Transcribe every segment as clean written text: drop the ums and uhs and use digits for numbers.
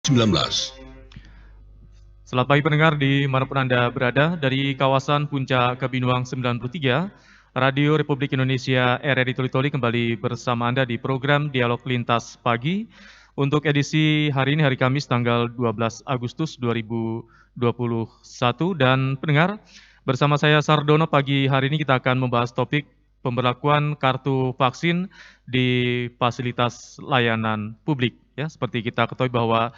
19. Selamat pagi pendengar dimanapun Anda berada, dari kawasan Puncak Kabinuang 93, Radio Republik Indonesia RRI Toli-Toli kembali bersama Anda di program Dialog Lintas Pagi untuk edisi hari ini, hari Kamis tanggal 12 Agustus 2021. Dan pendengar, bersama saya Sardono, pagi hari ini kita akan membahas topik pemberlakuan kartu vaksin di fasilitas layanan publik. Ya, seperti kita ketahui bahwa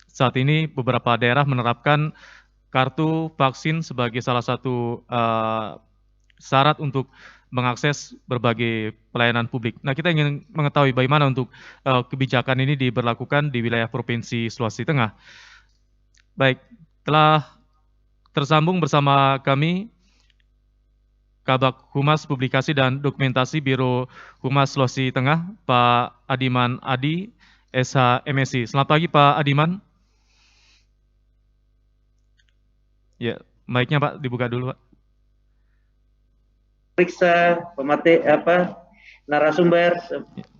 saat ini beberapa daerah menerapkan kartu vaksin sebagai salah satu syarat untuk mengakses berbagai pelayanan publik. Nah, kita ingin mengetahui bagaimana untuk kebijakan ini diberlakukan di wilayah Provinsi Sulawesi Tengah. Baik, telah tersambung bersama kami Kabak Humas Publikasi dan Dokumentasi Biro Humas Sulawesi Tengah, Pak Adiman Adi, SH MSI. Selamat pagi, Pak Adiman. Ya, mic-nya Pak dibuka dulu, Pak. Periksa narasumber.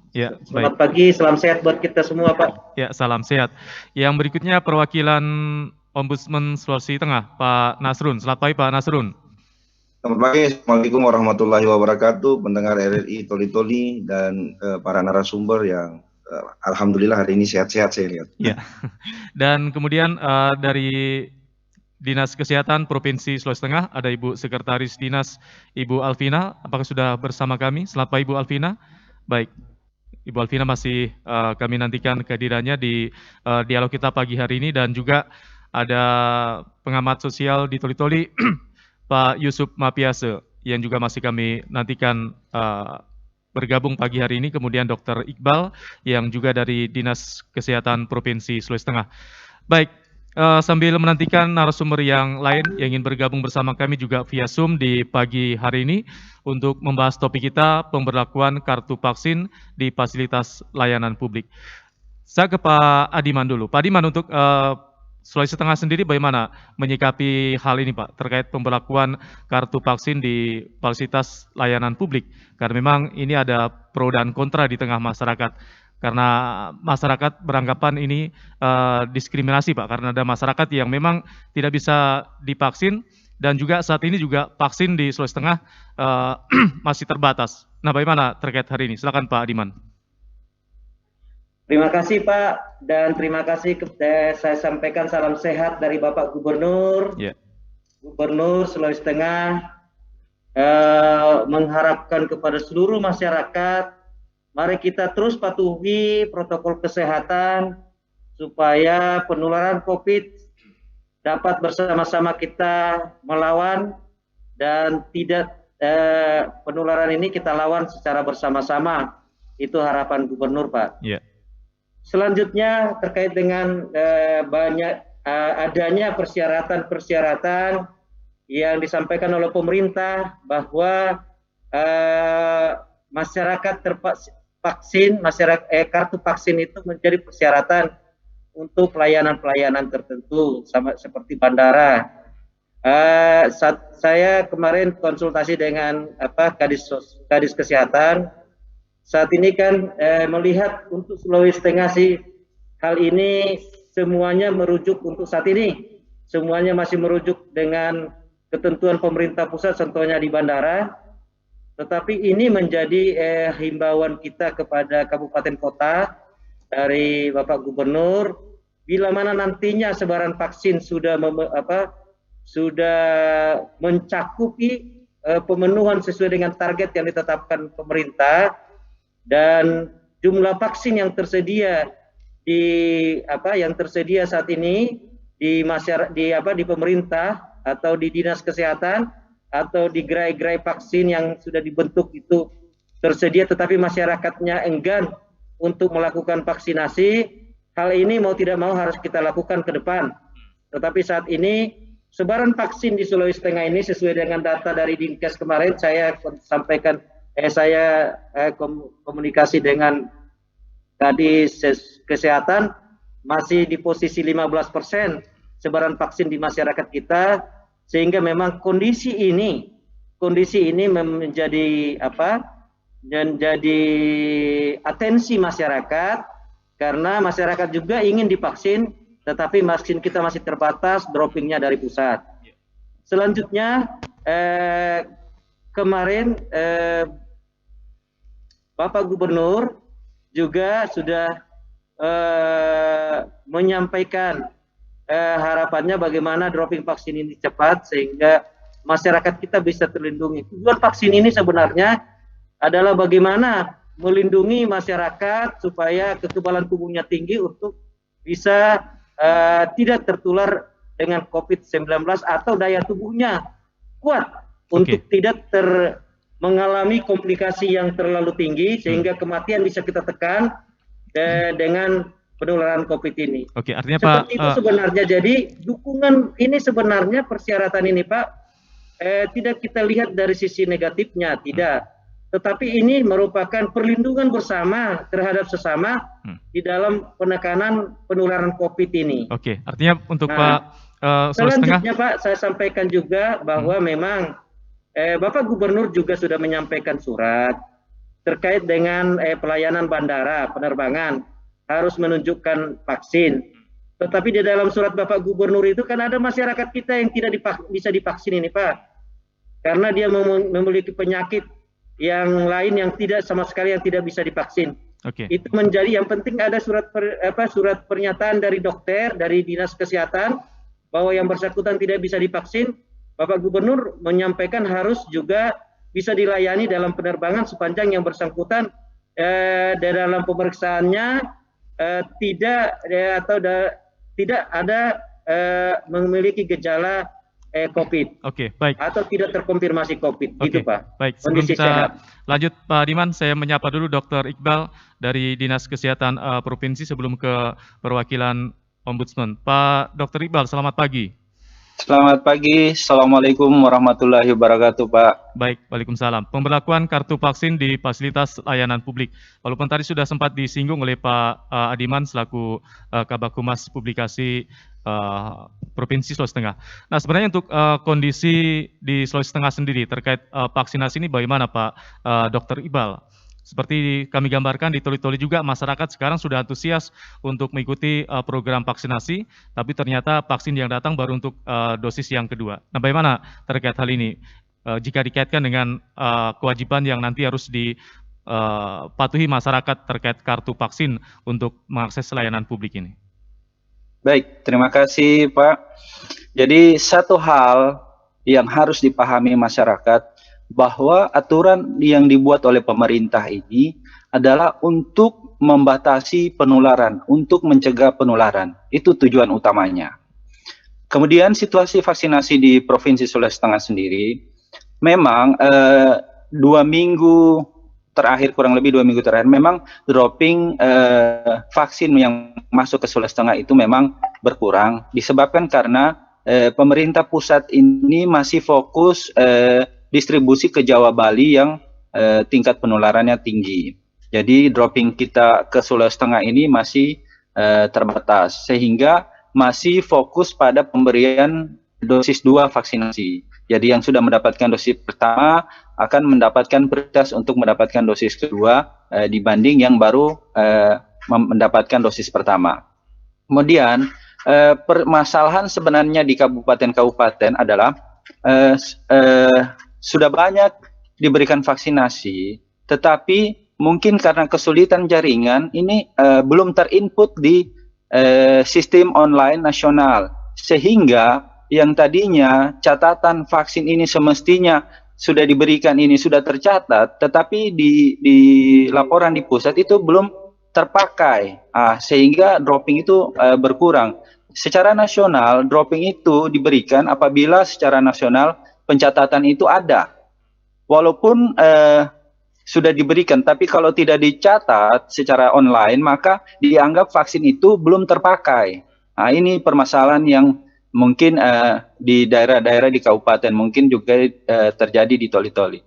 Ya, Selamat baik. pagi, salam sehat buat kita semua, Pak. Ya, salam sehat. Yang berikutnya perwakilan Ombudsman Sulawesi Tengah, Pak Nasrun. Selamat pagi, Pak Nasrun. Selamat pagi, Assalamualaikum warahmatullahi wabarakatuh, pendengar RRI Toli-Toli dan para narasumber yang alhamdulillah hari ini sehat-sehat saya lihat. Ya, dan kemudian dari Dinas Kesehatan Provinsi Sulawesi Tengah ada Ibu Sekretaris Dinas Ibu Alvina. Apakah sudah bersama kami? Selamat pagi Ibu Alvina. Baik, Ibu Alvina masih kami nantikan kehadirannya di dialog kita pagi hari ini. Dan juga ada pengamat sosial di Toli-Toli, Pak Yusuf Mapiase, yang juga masih kami nantikan bergabung pagi hari ini. Kemudian Dr. Iqbal yang juga dari Dinas Kesehatan Provinsi Sulawesi Tengah. Baik, sambil menantikan narasumber yang lain yang ingin bergabung bersama kami juga via Zoom di pagi hari ini untuk membahas topik kita, pemberlakuan kartu vaksin di fasilitas layanan publik. Saya ke Pak Adiman dulu. Pak Adiman, untuk Sulawesi Tengah sendiri bagaimana menyikapi hal ini, Pak, terkait pemberlakuan kartu vaksin di fasilitas layanan publik? Karena memang ini ada pro dan kontra di tengah masyarakat. Karena masyarakat beranggapan ini diskriminasi, Pak, karena ada masyarakat yang memang tidak bisa divaksin, dan juga saat ini juga vaksin di Sulawesi Tengah masih terbatas. Nah, bagaimana terkait hari ini? Silakan Pak Adiman. Terima kasih Pak, dan terima kasih saya sampaikan salam sehat dari Bapak Gubernur, Gubernur Sulawesi Tengah, mengharapkan kepada seluruh masyarakat, mari kita terus patuhi protokol kesehatan supaya penularan COVID dapat bersama-sama kita melawan, dan tidak penularan ini kita lawan secara bersama-sama. Itu harapan Gubernur, Pak. Selanjutnya terkait dengan adanya persyaratan-persyaratan yang disampaikan oleh pemerintah bahwa masyarakat vaksin, kartu vaksin itu menjadi persyaratan untuk pelayanan-pelayanan tertentu, sama seperti bandara. Saya kemarin konsultasi dengan Kadis Kesehatan. Saat ini kan melihat untuk Sulawesi Tengah sih, hal ini semuanya merujuk untuk saat ini, semuanya masih merujuk dengan ketentuan pemerintah pusat, contohnya di bandara. Tetapi ini menjadi himbauan kita kepada kabupaten kota dari Bapak Gubernur, bila mana nantinya sebaran vaksin sudah mencakupi pemenuhan sesuai dengan target yang ditetapkan pemerintah, dan jumlah vaksin yang tersedia saat ini di pemerintah atau di dinas kesehatan atau di gerai-gerai vaksin yang sudah dibentuk itu tersedia, tetapi masyarakatnya enggan untuk melakukan vaksinasi. Hal ini mau tidak mau harus kita lakukan ke depan. Tetapi saat ini sebaran vaksin di Sulawesi Tengah ini sesuai dengan data dari Dinkes kemarin, saya sampaikan, komunikasi dengan Kadis Kesehatan, masih di posisi 15% sebaran vaksin di masyarakat kita, sehingga memang kondisi ini menjadi atensi masyarakat karena masyarakat juga ingin divaksin, tetapi vaksin kita masih terbatas, droppingnya dari pusat. Selanjutnya, kemarin Bapak Gubernur juga sudah menyampaikan harapannya bagaimana dropping vaksin ini cepat sehingga masyarakat kita bisa terlindungi. Tujuan vaksin ini sebenarnya adalah bagaimana melindungi masyarakat supaya kekebalan tubuhnya tinggi untuk bisa tidak tertular dengan COVID-19 atau daya tubuhnya kuat untuk tidak mengalami komplikasi yang terlalu tinggi sehingga kematian bisa kita tekan dengan penularan COVID ini. Oke, artinya seperti Pak, itu sebenarnya. Jadi dukungan ini sebenarnya persyaratan ini Pak tidak kita lihat dari sisi negatifnya, tidak. Tetapi ini merupakan perlindungan bersama terhadap sesama di dalam penekanan penularan COVID ini. Oke, artinya untuk Pak Sulawesi Tengah. Selanjutnya Pak, saya sampaikan juga bahwa memang Bapak Gubernur juga sudah menyampaikan surat terkait dengan pelayanan bandara, penerbangan harus menunjukkan vaksin. Tetapi di dalam surat Bapak Gubernur itu kan ada masyarakat kita yang tidak bisa divaksin ini Pak. Karena dia memiliki penyakit yang lain yang tidak sama sekali yang tidak bisa divaksin. Itu menjadi yang penting ada surat pernyataan dari dokter, dari Dinas Kesehatan bahwa yang bersangkutan tidak bisa divaksin. Bapak Gubernur menyampaikan harus juga bisa dilayani dalam penerbangan sepanjang yang bersangkutan dalam pemeriksaannya tidak ada memiliki gejala COVID. Baik. Atau tidak terkonfirmasi COVID, gitu Pak. Baik, sebelum kita lanjut Pak Diman, saya menyapa dulu Dr. Iqbal dari Dinas Kesehatan Provinsi sebelum ke perwakilan Ombudsman. Pak Dr. Iqbal, selamat pagi. Selamat pagi, Assalamualaikum warahmatullahi wabarakatuh Pak. Baik, waalaikumsalam. Pemberlakuan kartu vaksin di fasilitas layanan publik. Walaupun tadi sudah sempat disinggung oleh Pak Adiman selaku Kabag Humas Publikasi Provinsi Sulawesi Tengah. Nah, sebenarnya untuk kondisi di Sulawesi Tengah sendiri terkait vaksinasi ini bagaimana Pak Dr. Iqbal? Seperti kami gambarkan di Toli-Toli juga masyarakat sekarang sudah antusias untuk mengikuti program vaksinasi, tapi ternyata vaksin yang datang baru untuk dosis yang kedua. Nah, bagaimana terkait hal ini? Jika dikaitkan dengan kewajiban yang nanti harus dipatuhi masyarakat terkait kartu vaksin untuk mengakses layanan publik ini. Baik, terima kasih Pak. Jadi satu hal yang harus dipahami masyarakat bahwa aturan yang dibuat oleh pemerintah ini adalah untuk membatasi penularan, untuk mencegah penularan. Itu tujuan utamanya. Kemudian situasi vaksinasi di Provinsi Sulawesi Tengah sendiri, memang 2 minggu terakhir, kurang lebih 2 minggu terakhir, memang dropping vaksin yang masuk ke Sulawesi Tengah itu memang berkurang, disebabkan karena pemerintah pusat ini masih fokus distribusi ke Jawa Bali yang tingkat penularannya tinggi. Jadi dropping kita ke Sulawesi Tengah ini masih terbatas, sehingga masih fokus pada pemberian dosis 2 vaksinasi. Jadi yang sudah mendapatkan dosis pertama akan mendapatkan prioritas untuk mendapatkan dosis kedua dibanding yang baru mendapatkan dosis pertama. Kemudian permasalahan sebenarnya di kabupaten-kabupaten adalah sudah banyak diberikan vaksinasi, tetapi mungkin karena kesulitan jaringan ini belum terinput di sistem online nasional, sehingga yang tadinya catatan vaksin ini semestinya sudah diberikan, ini sudah tercatat, tetapi di laporan di pusat itu belum terpakai, sehingga dropping itu berkurang. Secara nasional, dropping itu diberikan apabila secara nasional pencatatan itu ada, walaupun sudah diberikan, tapi kalau tidak dicatat secara online, maka dianggap vaksin itu belum terpakai. Nah, ini permasalahan yang mungkin di daerah-daerah di kabupaten, mungkin juga terjadi di Toli-Toli.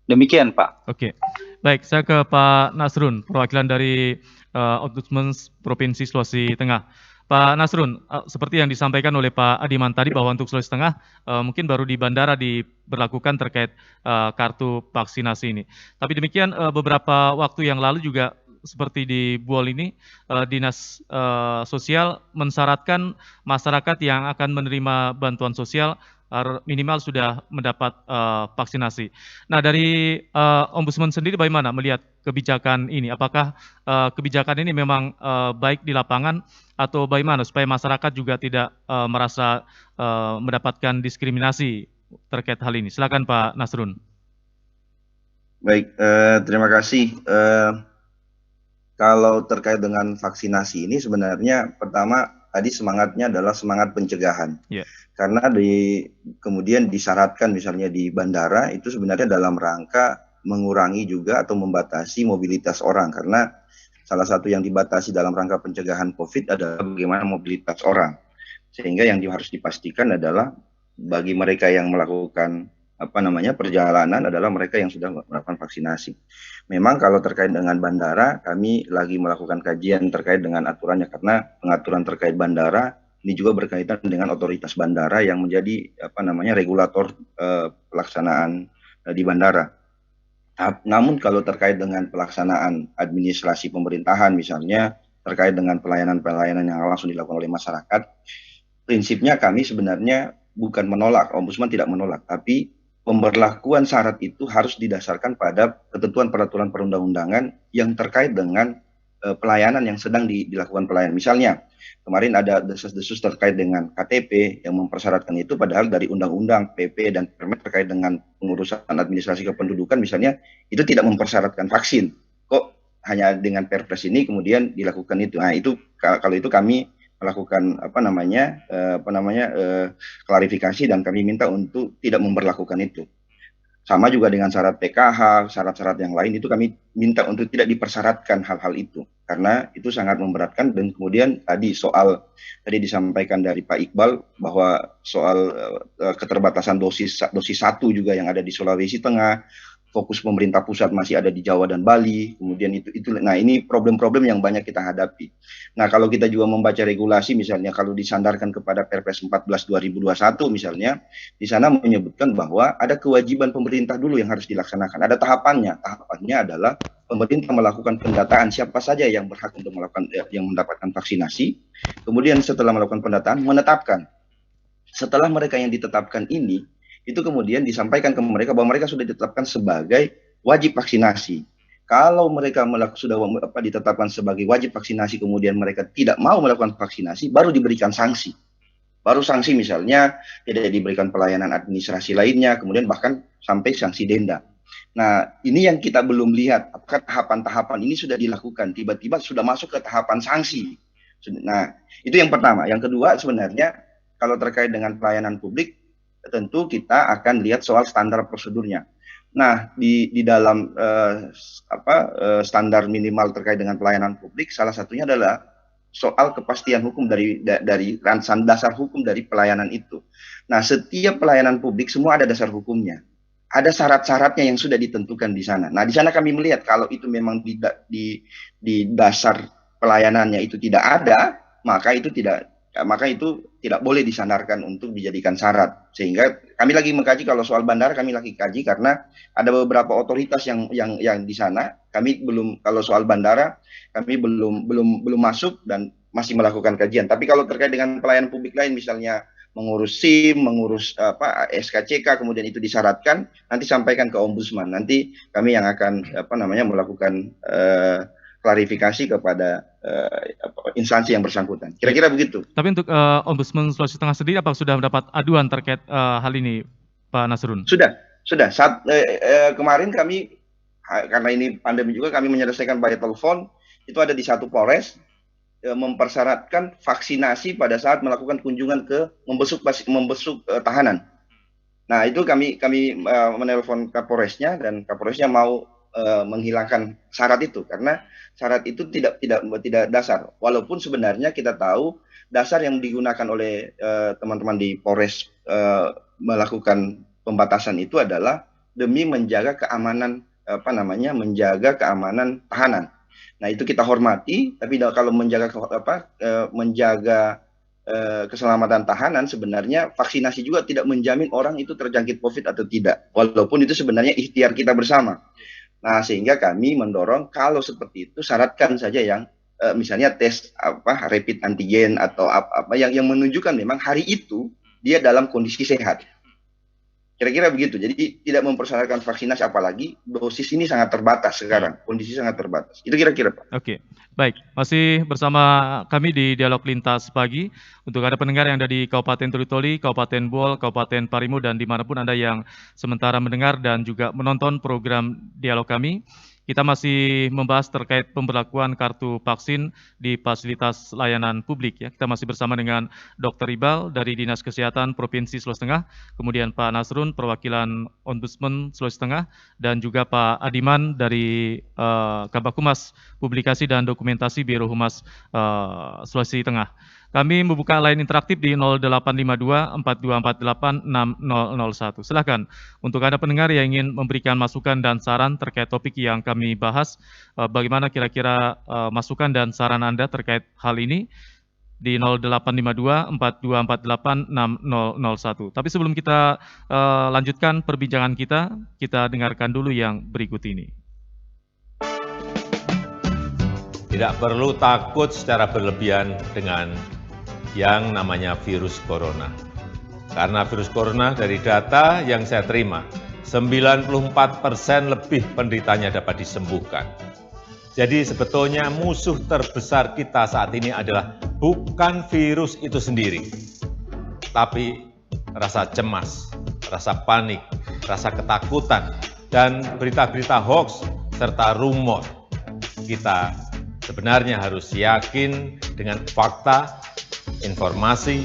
Demikian, Pak. Oke, baik, saya ke Pak Nasrun, perwakilan dari Ombudsman Provinsi Sulawesi Tengah. Pak Nasrun, seperti yang disampaikan oleh Pak Adiman tadi bahwa untuk Sulawesi Tengah mungkin baru di bandara diberlakukan terkait kartu vaksinasi ini. Tapi demikian beberapa waktu yang lalu juga seperti di Buol ini, dinas sosial mensyaratkan masyarakat yang akan menerima bantuan sosial minimal sudah mendapat vaksinasi. Nah, dari Ombudsman sendiri bagaimana melihat kebijakan ini? Apakah kebijakan ini memang baik di lapangan atau bagaimana supaya masyarakat juga tidak merasa mendapatkan diskriminasi terkait hal ini? Silakan Pak Nasrun. Baik, terima kasih. Kalau terkait dengan vaksinasi ini sebenarnya pertama tadi semangatnya adalah semangat pencegahan. Yeah. Karena kemudian disyaratkan misalnya di bandara itu sebenarnya dalam rangka mengurangi juga atau membatasi mobilitas orang, karena salah satu yang dibatasi dalam rangka pencegahan COVID adalah bagaimana mobilitas orang. Sehingga yang harus dipastikan adalah bagi mereka yang melakukan perjalanan adalah mereka yang sudah melakukan vaksinasi. Memang kalau terkait dengan bandara, kami lagi melakukan kajian terkait dengan aturannya, karena pengaturan terkait bandara ini juga berkaitan dengan otoritas bandara yang menjadi regulator pelaksanaan di bandara. Namun kalau terkait dengan pelaksanaan administrasi pemerintahan misalnya terkait dengan pelayanan-pelayanan yang langsung dilakukan oleh masyarakat, prinsipnya kami sebenarnya bukan menolak, Ombudsman tidak menolak, tapi pemberlakuan syarat itu harus didasarkan pada ketentuan peraturan perundang-undangan yang terkait dengan pelayanan yang sedang dilakukan pelayanan. Misalnya, kemarin ada desas-desus terkait dengan KTP yang mempersyaratkan itu, padahal dari undang-undang, PP, dan permen terkait dengan pengurusan administrasi kependudukan misalnya, itu tidak mempersyaratkan vaksin. Kok hanya dengan Perpres ini kemudian dilakukan itu? Nah, itu kalau itu kami melakukan klarifikasi dan kami minta untuk tidak memberlakukan itu. Sama juga dengan syarat PKH, syarat-syarat yang lain itu kami minta untuk tidak dipersyaratkan hal-hal itu, karena itu sangat memberatkan. Dan kemudian tadi disampaikan dari Pak Iqbal bahwa soal keterbatasan dosis 1 juga yang ada di Sulawesi Tengah, fokus pemerintah pusat masih ada di Jawa dan Bali, kemudian nah ini problem-problem yang banyak kita hadapi. Nah, kalau kita juga membaca regulasi misalnya kalau disandarkan kepada Perpres 14 2021 misalnya, di sana menyebutkan bahwa ada kewajiban pemerintah dulu yang harus dilaksanakan, ada tahapannya. Tahapannya adalah pemerintah melakukan pendataan siapa saja yang berhak untuk yang mendapatkan vaksinasi, kemudian setelah melakukan pendataan menetapkan. Setelah mereka yang ditetapkan ini, itu kemudian disampaikan ke mereka bahwa mereka sudah ditetapkan sebagai wajib vaksinasi. Kalau mereka sudah ditetapkan sebagai wajib vaksinasi, kemudian mereka tidak mau melakukan vaksinasi, baru diberikan sanksi. Baru sanksi misalnya tidak diberikan pelayanan administrasi lainnya, kemudian bahkan sampai sanksi denda. Nah, ini yang kita belum lihat, apakah tahapan-tahapan ini sudah dilakukan, tiba-tiba sudah masuk ke tahapan sanksi. Nah, itu yang pertama. Yang kedua sebenarnya, kalau terkait dengan pelayanan publik, tentu kita akan lihat soal standar prosedurnya. Nah, di dalam standar minimal terkait dengan pelayanan publik, salah satunya adalah soal kepastian hukum dari dasar hukum dari pelayanan itu. Nah, setiap pelayanan publik semua ada dasar hukumnya. Ada syarat-syaratnya yang sudah ditentukan di sana. Nah, di sana kami melihat kalau itu memang di dasar pelayanannya itu tidak ada, maka itu tidak boleh disandarkan untuk dijadikan syarat. Sehingga kami lagi mengkaji, kalau soal bandara kami lagi kaji karena ada beberapa otoritas yang di sana. Kami belum, kalau soal bandara kami belum masuk dan masih melakukan kajian. Tapi kalau terkait dengan pelayanan publik lain misalnya mengurus SIM, mengurus SKCK, kemudian itu disyaratkan, nanti sampaikan ke Ombudsman. Nanti kami yang akan melakukan klarifikasi kepada instansi yang bersangkutan. Kira-kira begitu. Tapi untuk Ombudsman Sulawesi Tengah sendiri, apakah sudah mendapat aduan terkait hal ini, Pak Nasrun? Sudah. Kemarin kami, karena ini pandemi juga, kami menyelesaikan by telepon, itu ada di satu Polres, mempersyaratkan vaksinasi pada saat melakukan kunjungan ke membesuk tahanan. Nah, itu kami menelpon Kapolresnya, dan Kapolresnya mau menghilangkan syarat itu, karena syarat itu tidak dasar. Walaupun sebenarnya kita tahu dasar yang digunakan oleh teman-teman di Polres melakukan pembatasan itu adalah demi menjaga keamanan tahanan. Nah, itu kita hormati, tapi kalau menjaga keselamatan tahanan, sebenarnya vaksinasi juga tidak menjamin orang itu terjangkit COVID atau tidak. Walaupun itu sebenarnya ikhtiar kita bersama. Nah, sehingga kami mendorong kalau seperti itu syaratkan saja yang misalnya tes rapid antigen atau apa yang menunjukkan memang hari itu dia dalam kondisi sehat. Kira-kira begitu. Jadi tidak mempersyaratkan vaksinasi, apalagi dosis ini sangat terbatas sekarang. Kondisi sangat terbatas. Itu kira-kira, Pak. Oke, baik. Masih bersama kami di Dialog Lintas Pagi. Untuk ada pendengar yang ada di Kabupaten Toli-Toli, Kabupaten Buol, Kabupaten Parimo, dan dimanapun Anda yang sementara mendengar dan juga menonton program dialog kami, kita masih membahas terkait pemberlakuan kartu vaksin di fasilitas layanan publik. Ya, kita masih bersama dengan Dr. Ibal dari Dinas Kesehatan Provinsi Sulawesi Tengah, kemudian Pak Nasrun perwakilan Ombudsman Sulawesi Tengah, dan juga Pak Adiman dari Kabak Humas Publikasi dan Dokumentasi Biro Humas Sulawesi Tengah. Kami membuka line interaktif di 0852 4248 6001. Silakan untuk Anda pendengar yang ingin memberikan masukan dan saran terkait topik yang kami bahas, bagaimana kira-kira masukan dan saran Anda terkait hal ini di 0852 4248 6001. Tapi sebelum kita lanjutkan perbincangan kita dengarkan dulu yang berikut ini. Tidak perlu takut secara berlebihan dengan yang namanya virus corona. Karena virus corona dari data yang saya terima, 94% lebih penderitanya dapat disembuhkan. Jadi sebetulnya musuh terbesar kita saat ini adalah bukan virus itu sendiri, tapi rasa cemas, rasa panik, rasa ketakutan, dan berita-berita hoax serta rumor. Kita sebenarnya harus yakin dengan fakta, informasi,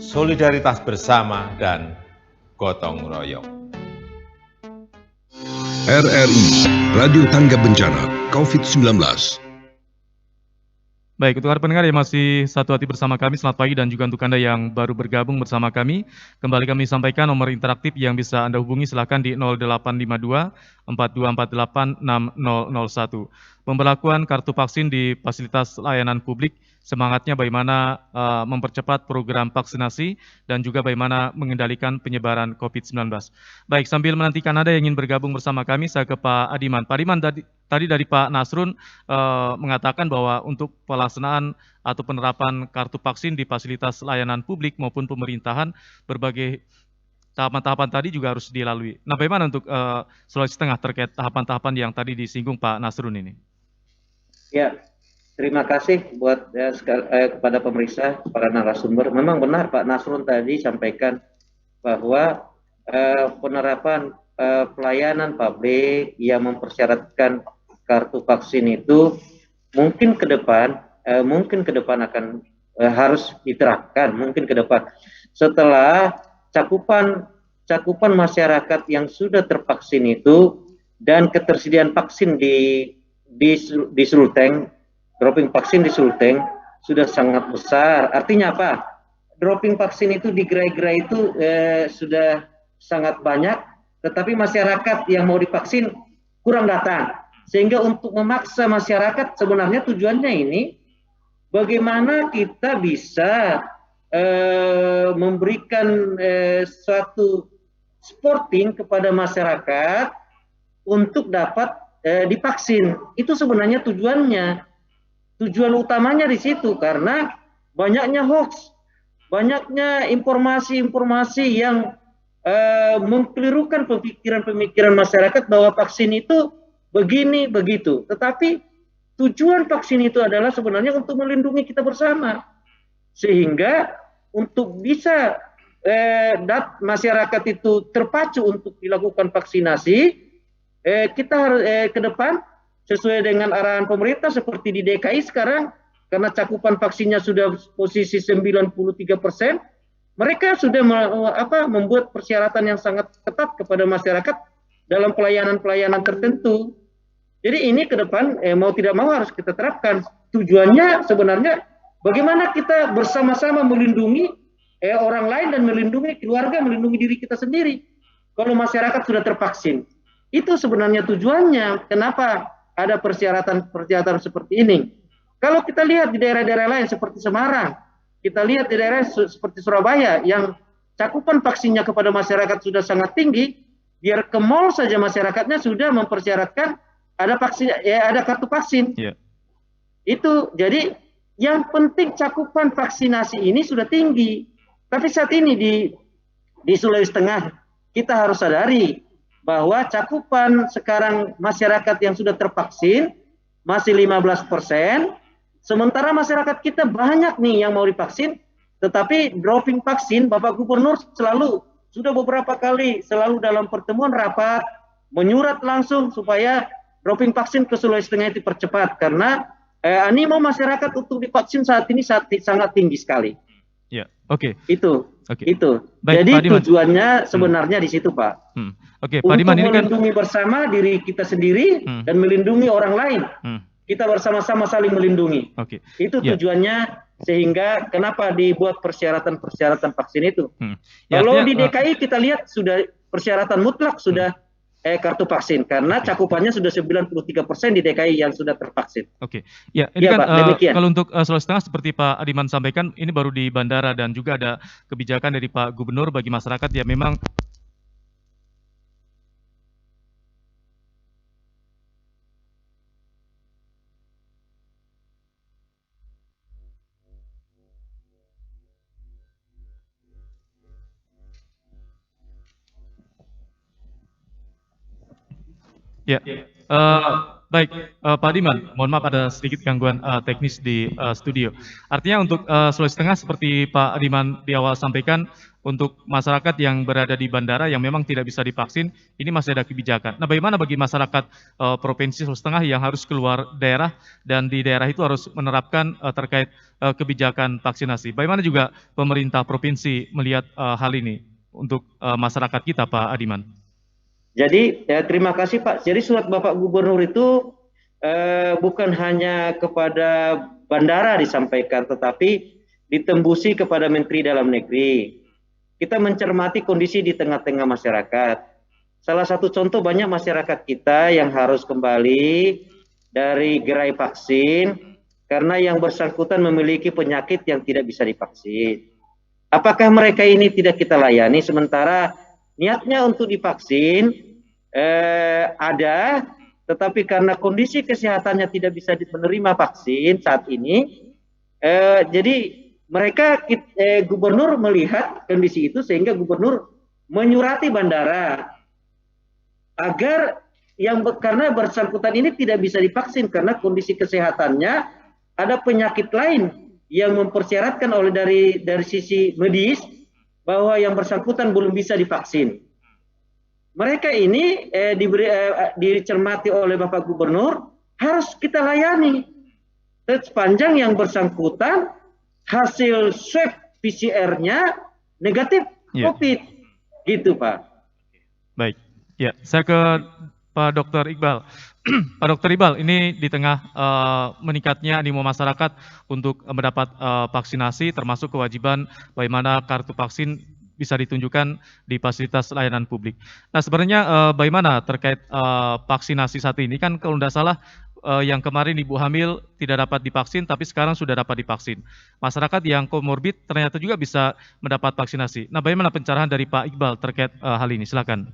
solidaritas bersama, dan gotong royong. RRI, Radio Tangga Bencana COVID-19. Baik, untuk para pendengar yang masih satu hati bersama kami, selamat pagi, dan juga untuk Anda yang baru bergabung bersama kami, kembali kami sampaikan nomor interaktif yang bisa Anda hubungi, silakan di 0852 4248 6001. Pemberlakuan kartu vaksin di fasilitas layanan publik, semangatnya bagaimana mempercepat program vaksinasi dan juga bagaimana mengendalikan penyebaran COVID-19. Baik, sambil menantikan Anda yang ingin bergabung bersama kami, saya ke Pak Adiman. Pak Adiman, tadi dari Pak Nasrun mengatakan bahwa untuk pelaksanaan atau penerapan kartu vaksin di fasilitas layanan publik maupun pemerintahan, berbagai tahapan-tahapan tadi juga harus dilalui. Nah, bagaimana untuk Sulawesi Tengah terkait tahapan-tahapan yang tadi disinggung Pak Nasrun ini? Ya, terima kasih buat kepada pemeriksa, para narasumber. Memang benar Pak Nasrun tadi sampaikan bahwa penerapan pelayanan publik yang mempersyaratkan kartu vaksin itu mungkin ke depan akan harus diterapkan, mungkin ke depan setelah cakupan masyarakat yang sudah tervaksin itu dan ketersediaan vaksin di Sulteng, dropping vaksin di Sulteng sudah sangat besar. Artinya apa? Dropping vaksin itu di gerai-gerai itu sudah sangat banyak, tetapi masyarakat yang mau divaksin kurang datang. Sehingga untuk memaksa masyarakat, sebenarnya tujuannya ini bagaimana kita bisa memberikan suatu supporting kepada masyarakat untuk dapat divaksin. Itu sebenarnya tujuannya. Tujuan utamanya di situ, karena banyaknya hoax, banyaknya informasi-informasi yang mengkelirukan pemikiran masyarakat bahwa vaksin itu begini begitu. Tetapi tujuan vaksin itu adalah sebenarnya untuk melindungi kita bersama, sehingga untuk bisa masyarakat itu terpacu untuk dilakukan vaksinasi. Kita harus ke depan sesuai dengan arahan pemerintah seperti di DKI sekarang, karena cakupan vaksinnya sudah posisi 93%, mereka sudah membuat persyaratan yang sangat ketat kepada masyarakat dalam pelayanan-pelayanan tertentu. Jadi ini ke depan mau tidak mau harus kita terapkan. Tujuannya sebenarnya bagaimana kita bersama-sama melindungi orang lain dan melindungi keluarga, melindungi diri kita sendiri kalau masyarakat sudah tervaksin. Itu sebenarnya tujuannya, kenapa ada persyaratan seperti ini. Kalau kita lihat di daerah-daerah lain seperti Semarang, kita lihat di daerah seperti Surabaya yang cakupan vaksinnya kepada masyarakat sudah sangat tinggi, biar ke mall saja masyarakatnya sudah mempersyaratkan ada vaksin, ya ada kartu vaksin. Yeah. Itu jadi yang penting cakupan vaksinasi ini sudah tinggi. Tapi saat ini di Sulawesi Tengah kita harus sadari bahwa cakupan sekarang masyarakat yang sudah tervaksin masih 15%, sementara masyarakat kita banyak nih yang mau divaksin, tetapi dropping vaksin. Bapak Gubernur selalu sudah beberapa kali selalu dalam pertemuan rapat menyurat langsung supaya dropping vaksin ke Sulawesi Tengah itu dipercepat karena animo masyarakat untuk divaksin saat ini sangat tinggi sekali. Ya, oke. Itu. Baik, jadi Pak Diman, tujuannya sebenarnya di situ, Pak. Oke, Pak Diman, ini kan melindungi bersama diri kita sendiri dan melindungi orang lain. Kita bersama-sama saling melindungi. Oke. Itu tujuannya, sehingga kenapa dibuat persyaratan vaksin itu. Ya, kalau artinya, di DKI kita lihat sudah persyaratan mutlak sudah kartu vaksin karena cakupannya sudah 93% di DKI yang sudah tervaksin. Oke, ya ini Ya, kan Pak, demikian. kalau untuk Sulawesi Tengah seperti Pak Adiman sampaikan, ini baru di bandara dan juga ada kebijakan dari Pak Gubernur bagi masyarakat yang memang ya. Baik, Pak Diman, mohon maaf ada sedikit gangguan teknis di studio. Artinya untuk Sulawesi Tengah seperti Pak Diman di awal sampaikan, untuk masyarakat yang berada di bandara yang memang tidak bisa divaksin, ini masih ada kebijakan. Nah, bagaimana bagi masyarakat Provinsi Sulawesi Tengah yang harus keluar daerah dan di daerah itu harus menerapkan terkait kebijakan vaksinasi? Bagaimana juga pemerintah provinsi melihat hal ini untuk masyarakat kita, Pak Adiman? Jadi terima kasih Pak. Jadi surat Bapak Gubernur itu bukan hanya kepada bandara disampaikan, tetapi ditembusi kepada Menteri Dalam Negeri. Kita mencermati kondisi di tengah-tengah masyarakat. Salah satu contoh, banyak masyarakat kita yang harus kembali dari gerai vaksin karena yang bersangkutan memiliki penyakit yang tidak bisa divaksin. Apakah mereka ini tidak kita layani sementara niatnya untuk divaksin ada, tetapi karena kondisi kesehatannya tidak bisa menerima vaksin saat ini, jadi mereka gubernur melihat kondisi itu sehingga gubernur menyurati bandara agar karena bersangkutan ini tidak bisa divaksin karena kondisi kesehatannya ada penyakit lain yang mempersyaratkan oleh dari sisi medis bahwa yang bersangkutan belum bisa divaksin. Mereka ini dicermati oleh Bapak Gubernur harus kita layani sepanjang yang bersangkutan hasil swab PCR-nya negatif COVID, gitu Pak. Baik, ya saya ke Pak Dr. Iqbal. Pak Dr. Iqbal, ini di tengah meningkatnya animo masyarakat untuk mendapat vaksinasi, termasuk kewajiban bagaimana kartu vaksin bisa ditunjukkan di fasilitas layanan publik. Nah, sebenarnya bagaimana terkait vaksinasi saat ini? Kan kalau tidak salah yang kemarin ibu hamil tidak dapat divaksin, tapi sekarang sudah dapat divaksin. Masyarakat yang komorbid ternyata juga bisa mendapat vaksinasi. Nah, bagaimana pencerahan dari Pak Iqbal terkait hal ini? Silakan.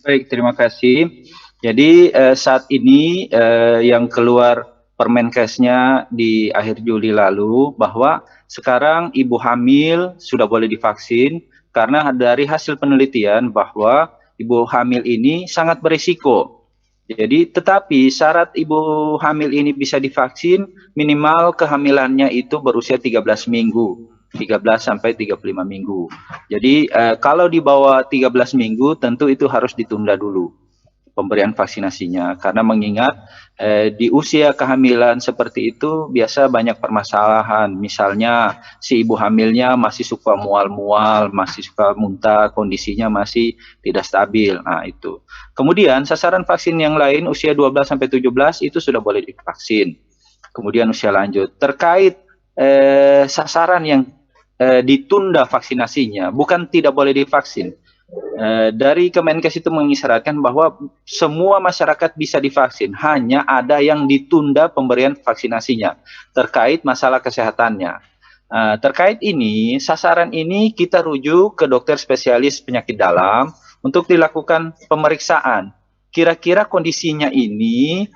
Baik, terima kasih. Jadi saat ini yang keluar Permenkesnya di akhir Juli lalu bahwa sekarang ibu hamil sudah boleh divaksin karena dari hasil penelitian bahwa ibu hamil ini sangat berisiko. Jadi tetapi syarat ibu hamil ini bisa divaksin minimal kehamilannya itu berusia 13 minggu. 13 sampai 35 minggu. Jadi kalau di bawah 13 minggu tentu itu harus ditunda dulu pemberian vaksinasinya karena mengingat di usia kehamilan seperti itu biasa banyak permasalahan, misalnya si ibu hamilnya masih suka mual-mual, masih suka muntah, kondisinya masih tidak stabil. Nah, itu. Kemudian sasaran vaksin yang lain usia 12 sampai 17 itu sudah boleh divaksin. Kemudian usia lanjut. Terkait sasaran yang ditunda vaksinasinya, bukan tidak boleh divaksin. Dari Kemenkes itu mengisyaratkan bahwa semua masyarakat bisa divaksin, hanya ada yang ditunda pemberian vaksinasinya terkait masalah kesehatannya. Terkait ini, sasaran ini kita rujuk ke dokter spesialis penyakit dalam untuk dilakukan pemeriksaan. Kira-kira kondisinya ini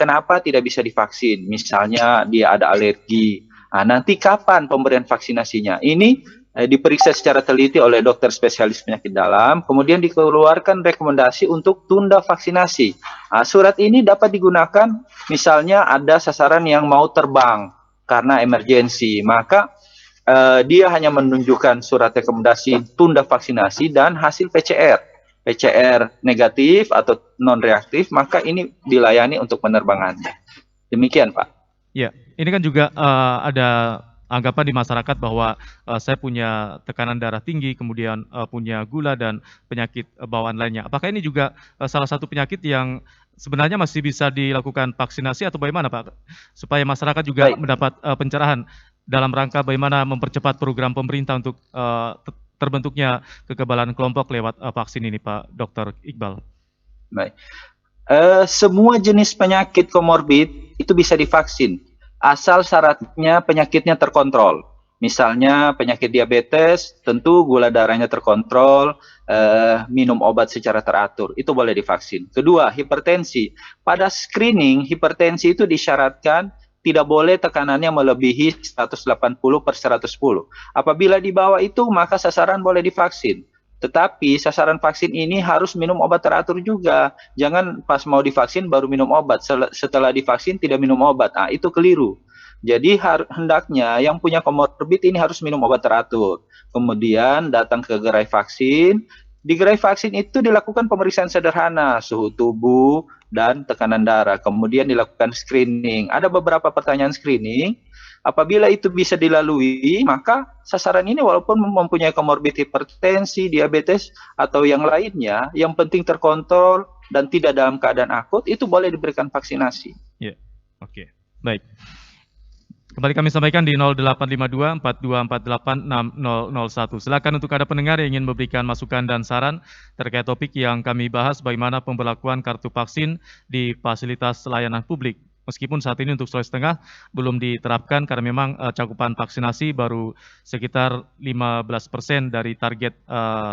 kenapa tidak bisa divaksin? Misalnya dia ada alergi. Nah, nanti kapan pemberian vaksinasinya? Ini diperiksa secara teliti oleh dokter spesialis penyakit dalam, kemudian dikeluarkan rekomendasi untuk tunda vaksinasi. Nah, surat ini dapat digunakan misalnya ada sasaran yang mau terbang karena emergensi, maka dia hanya menunjukkan surat rekomendasi tunda vaksinasi dan hasil PCR negatif atau non reaktif, maka ini dilayani untuk penerbangannya. Demikian, Pak. Ya, ini kan juga ada anggapan di masyarakat bahwa saya punya tekanan darah tinggi, kemudian punya gula dan penyakit bawaan lainnya. Apakah ini juga salah satu penyakit yang sebenarnya masih bisa dilakukan vaksinasi atau bagaimana, Pak? Supaya masyarakat juga Baik. mendapat pencerahan dalam rangka bagaimana mempercepat program pemerintah untuk terbentuknya kekebalan kelompok lewat vaksin ini, Pak Dr. Iqbal. Baik. Semua jenis penyakit komorbid itu bisa divaksin, asal syaratnya penyakitnya terkontrol. Misalnya penyakit diabetes, tentu gula darahnya terkontrol, minum obat secara teratur, itu boleh divaksin. Kedua, hipertensi. Pada screening, hipertensi itu disyaratkan tidak boleh tekanannya melebihi 180/110. Apabila di bawah itu, maka sasaran boleh divaksin. Tetapi sasaran vaksin ini harus minum obat teratur juga. Jangan pas mau divaksin baru minum obat. Setelah divaksin tidak minum obat. Nah, itu keliru. Jadi hendaknya yang punya komorbid ini harus minum obat teratur. Kemudian datang ke gerai vaksin. Di gerai vaksin itu dilakukan pemeriksaan sederhana, suhu tubuh dan tekanan darah. Kemudian dilakukan screening. Ada beberapa pertanyaan screening. Apabila itu bisa dilalui, maka sasaran ini walaupun mempunyai komorbid hipertensi, diabetes, atau yang lainnya, yang penting terkontrol dan tidak dalam keadaan akut, itu boleh diberikan vaksinasi. Ya, oke. Baik. Kembali kami sampaikan di 0852 4248 6001. Silakan untuk ada pendengar yang ingin memberikan masukan dan saran terkait topik yang kami bahas, bagaimana pemberlakuan kartu vaksin di fasilitas layanan publik. Meskipun saat ini untuk Sulawesi Tengah belum diterapkan karena memang cakupan vaksinasi baru sekitar 15% dari target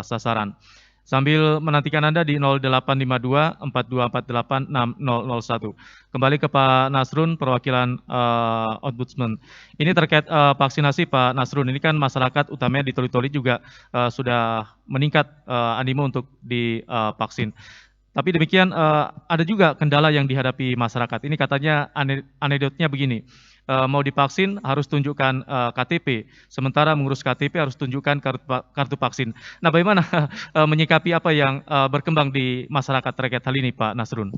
sasaran. Sambil menantikan Anda di 0852 4248 6001. Kembali ke Pak Nasrun, perwakilan Ombudsman. Ini terkait vaksinasi, Pak Nasrun. Ini kan masyarakat utamanya di Toli-Toli juga sudah meningkat animo untuk divaksin. Tapi demikian ada juga kendala yang dihadapi masyarakat. Ini katanya anekdotnya begini. Mau divaksin harus tunjukkan KTP, sementara mengurus KTP harus tunjukkan kartu vaksin. Nah, bagaimana menyikapi apa yang berkembang di masyarakat terkait hal ini, Pak Nasrun?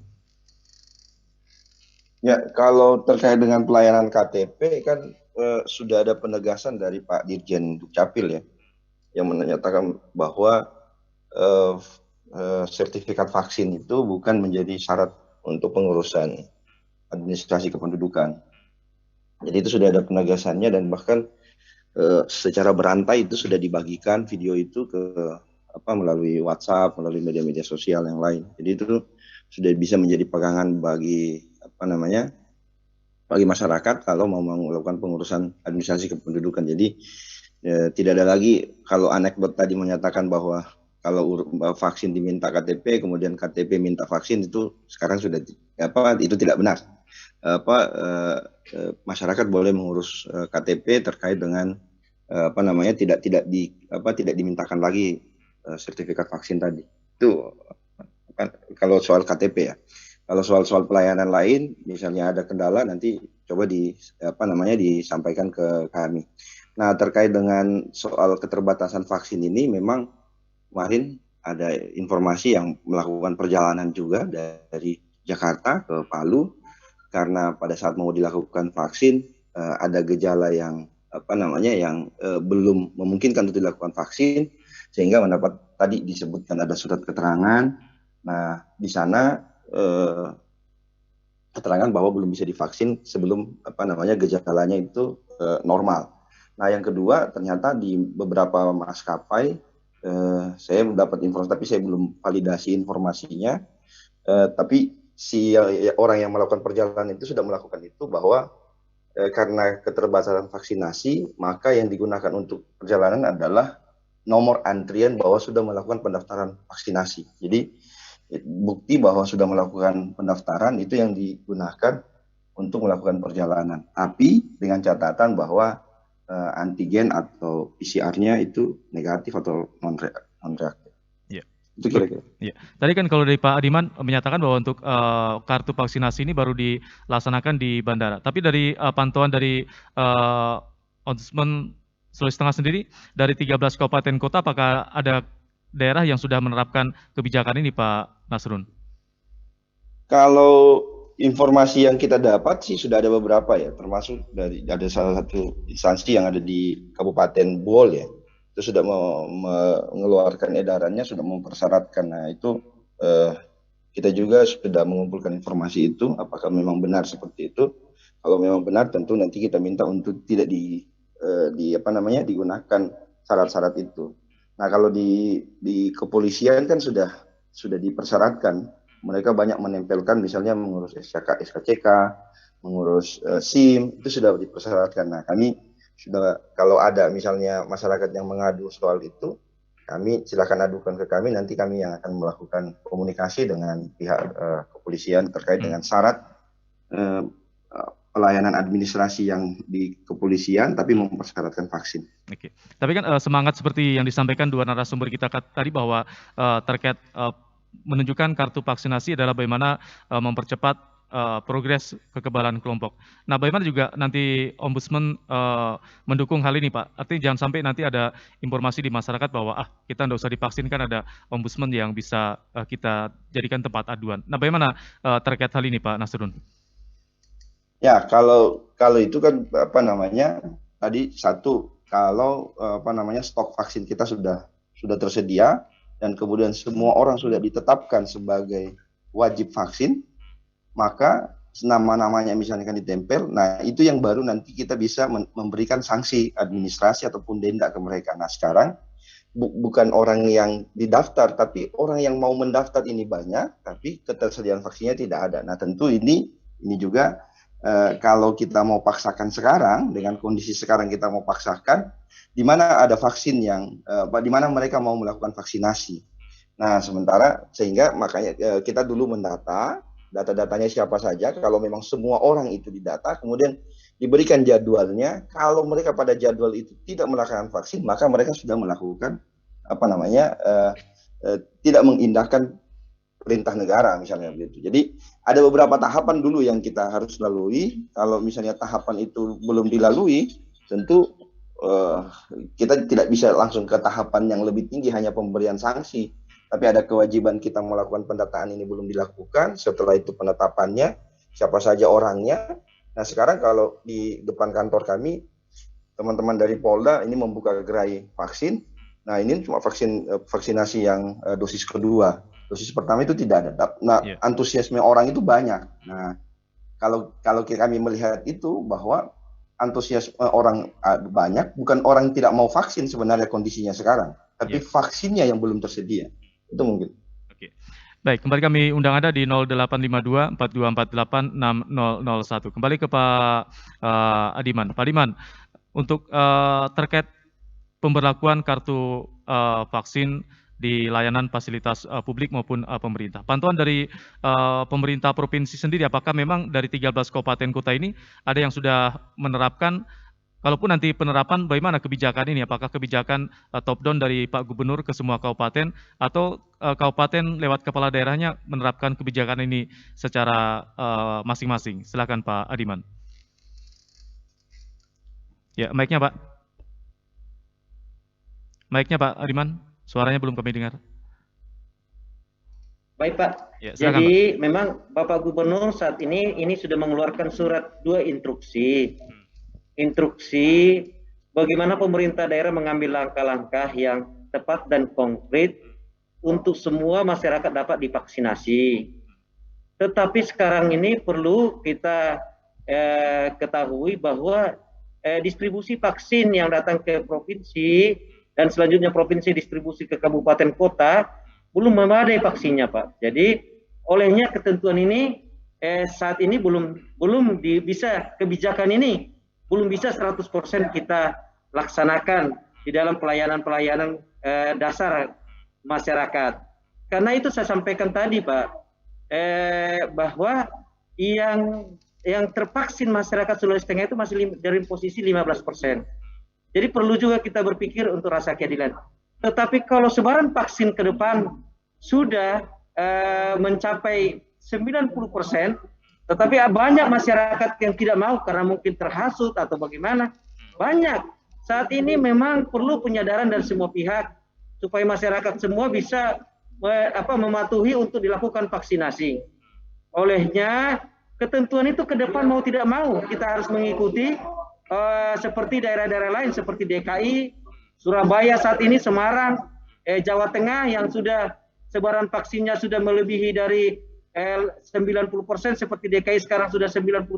Ya, kalau terkait dengan pelayanan KTP kan sudah ada penegasan dari Pak Dirjen Dukcapil ya, yang menyatakan bahwa sertifikat vaksin itu bukan menjadi syarat untuk pengurusan administrasi kependudukan. Jadi itu sudah ada penegasannya dan bahkan secara berantai itu sudah dibagikan video itu ke melalui WhatsApp, melalui media-media sosial yang lain. Jadi itu sudah bisa menjadi pegangan bagi bagi masyarakat kalau mau melakukan pengurusan administrasi kependudukan. Jadi tidak ada lagi kalau anekdot tadi menyatakan bahwa kalau vaksin diminta KTP, kemudian KTP minta vaksin, itu sekarang sudah itu tidak benar. Masyarakat boleh mengurus KTP terkait dengan tidak dimintakan lagi sertifikat vaksin tadi. Itu kalau soal KTP ya. Kalau soal pelayanan lain, misalnya ada kendala, nanti coba disampaikan ke kami. Nah, terkait dengan soal keterbatasan vaksin ini, memang kemarin ada informasi yang melakukan perjalanan juga dari Jakarta ke Palu, karena pada saat mau dilakukan vaksin ada gejala yang belum memungkinkan untuk dilakukan vaksin, sehingga mendapat tadi disebutkan ada surat keterangan. Nah, di sana keterangan bahwa belum bisa divaksin sebelum gejalanya itu normal. Nah, yang kedua, ternyata di beberapa maskapai saya mendapat informasi, tapi saya belum validasi informasinya. Tapi si orang yang melakukan perjalanan itu sudah melakukan itu, bahwa karena keterbatasan vaksinasi, maka yang digunakan untuk perjalanan adalah nomor antrian bahwa sudah melakukan pendaftaran vaksinasi. Jadi bukti bahwa sudah melakukan pendaftaran itu yang digunakan untuk melakukan perjalanan. Tapi dengan catatan bahwa antigen atau PCR-nya itu negatif atau non-reaktif. Iya. Itu kira-kira. Iya. Tadi kan kalau dari Pak Adiman menyatakan bahwa untuk kartu vaksinasi ini baru dilaksanakan di bandara. Tapi dari pantauan dari Ombudsman Sulawesi Tengah sendiri, dari 13 kabupaten kota, apakah ada daerah yang sudah menerapkan kebijakan ini, Pak Nasrun? Kalau informasi yang kita dapat sih sudah ada beberapa ya, termasuk ada salah satu instansi yang ada di Kabupaten Bol ya, itu sudah mengeluarkan edarannya, sudah mempersyaratkan. Nah itu kita juga sudah mengumpulkan informasi itu, apakah memang benar seperti itu. Kalau memang benar, tentu nanti kita minta untuk tidak digunakan syarat-syarat itu. Nah kalau di kepolisian kan sudah dipersyaratkan. Mereka banyak menempelkan misalnya mengurus SKCK, mengurus SIM, itu sudah dipersyaratkan. Nah kami sudah, kalau ada misalnya masyarakat yang mengadu soal itu, kami silakan adukan ke kami, nanti kami yang akan melakukan komunikasi dengan pihak kepolisian terkait dengan syarat pelayanan administrasi yang di kepolisian tapi mempersyaratkan vaksin. Oke. Tapi kan semangat seperti yang disampaikan dua narasumber kita tadi bahwa terkait menunjukkan kartu vaksinasi adalah bagaimana mempercepat progres kekebalan kelompok. Nah, bagaimana juga nanti Ombudsman mendukung hal ini, Pak? Artinya jangan sampai nanti ada informasi di masyarakat bahwa kita tidak usah divaksin, kan ada Ombudsman yang bisa kita jadikan tempat aduan. Nah, bagaimana terkait hal ini, Pak Nasrun? Ya, kalau itu kan tadi satu, kalau stok vaksin kita sudah tersedia dan kemudian semua orang sudah ditetapkan sebagai wajib vaksin, maka nama-namanya misalnya kan ditempel. Nah itu yang baru nanti kita bisa memberikan sanksi administrasi ataupun denda ke mereka. Nah sekarang bukan orang yang didaftar, tapi orang yang mau mendaftar ini banyak, tapi ketersediaan vaksinnya tidak ada. Nah tentu ini juga kalau kita mau paksakan sekarang, dengan kondisi sekarang kita mau paksakan, di mana ada vaksin yang, di mana mereka mau melakukan vaksinasi. Nah, sehingga makanya kita dulu data-datanya siapa saja, kalau memang semua orang itu didata, kemudian diberikan jadwalnya, kalau mereka pada jadwal itu tidak melakukan vaksin, maka mereka sudah melakukan, tidak mengindahkan perintah negara misalnya begitu. Jadi ada beberapa tahapan dulu yang kita harus lalui. Kalau misalnya tahapan itu belum dilalui, tentu kita tidak bisa langsung ke tahapan yang lebih tinggi, hanya pemberian sanksi. Tapi ada kewajiban kita melakukan pendataan ini belum dilakukan. Setelah itu penetapannya, siapa saja orangnya. Nah sekarang kalau di depan kantor kami, teman-teman dari Polda ini membuka gerai vaksin. Nah ini cuma vaksinasi yang dosis kedua. Dosis pertama itu tidak ada. Nah, antusiasme orang itu banyak. Nah, kalau kami melihat itu bahwa antusiasme orang banyak, bukan orang tidak mau vaksin sebenarnya kondisinya sekarang, tapi vaksinnya yang belum tersedia. Itu mungkin. Oke. Baik, kembali kami undang Anda di 0852 4248 6001. Kembali ke Pak Adiman. Pak Adiman, untuk terkait pemberlakuan kartu vaksin di layanan fasilitas publik maupun pemerintah. Pantauan dari pemerintah provinsi sendiri, apakah memang dari 13 kabupaten kota ini ada yang sudah menerapkan? Kalaupun nanti penerapan, bagaimana kebijakan ini? Apakah kebijakan top down dari Pak Gubernur ke semua kabupaten, atau kabupaten lewat kepala daerahnya menerapkan kebijakan ini secara masing-masing? Silakan Pak Adiman. Ya, mic-nya Pak. Mic-nya Pak Adiman. Suaranya belum kami dengar. Baik Pak. Ya, silakan, jadi Pak. memang Bapak Gubernur saat ini sudah mengeluarkan surat 2 instruksi. Instruksi bagaimana pemerintah daerah mengambil langkah-langkah yang tepat dan konkret untuk semua masyarakat dapat divaksinasi. Tetapi sekarang ini perlu kita ketahui bahwa distribusi vaksin yang datang ke provinsi dan selanjutnya provinsi distribusi ke kabupaten kota belum memadai vaksinnya Pak. Jadi olehnya ketentuan ini saat ini belum bisa, kebijakan ini belum bisa 100% kita laksanakan di dalam pelayanan dasar masyarakat. Karena itu saya sampaikan tadi, Pak, bahwa yang tervaksin masyarakat Sulawesi Tengah itu masih dari posisi 15%. Jadi perlu juga kita berpikir untuk rasa keadilan. Tetapi kalau sebaran vaksin ke depan sudah mencapai 90%, tetapi banyak masyarakat yang tidak mau karena mungkin terhasut atau bagaimana. Banyak. Saat ini memang perlu penyadaran dari semua pihak supaya masyarakat semua bisa mematuhi untuk dilakukan vaksinasi. Olehnya ketentuan itu ke depan mau tidak mau kita harus mengikuti seperti daerah-daerah lain seperti DKI, Surabaya saat ini, Semarang, Jawa Tengah yang sudah sebaran vaksinnya sudah melebihi dari 90%, seperti DKI sekarang sudah 93%.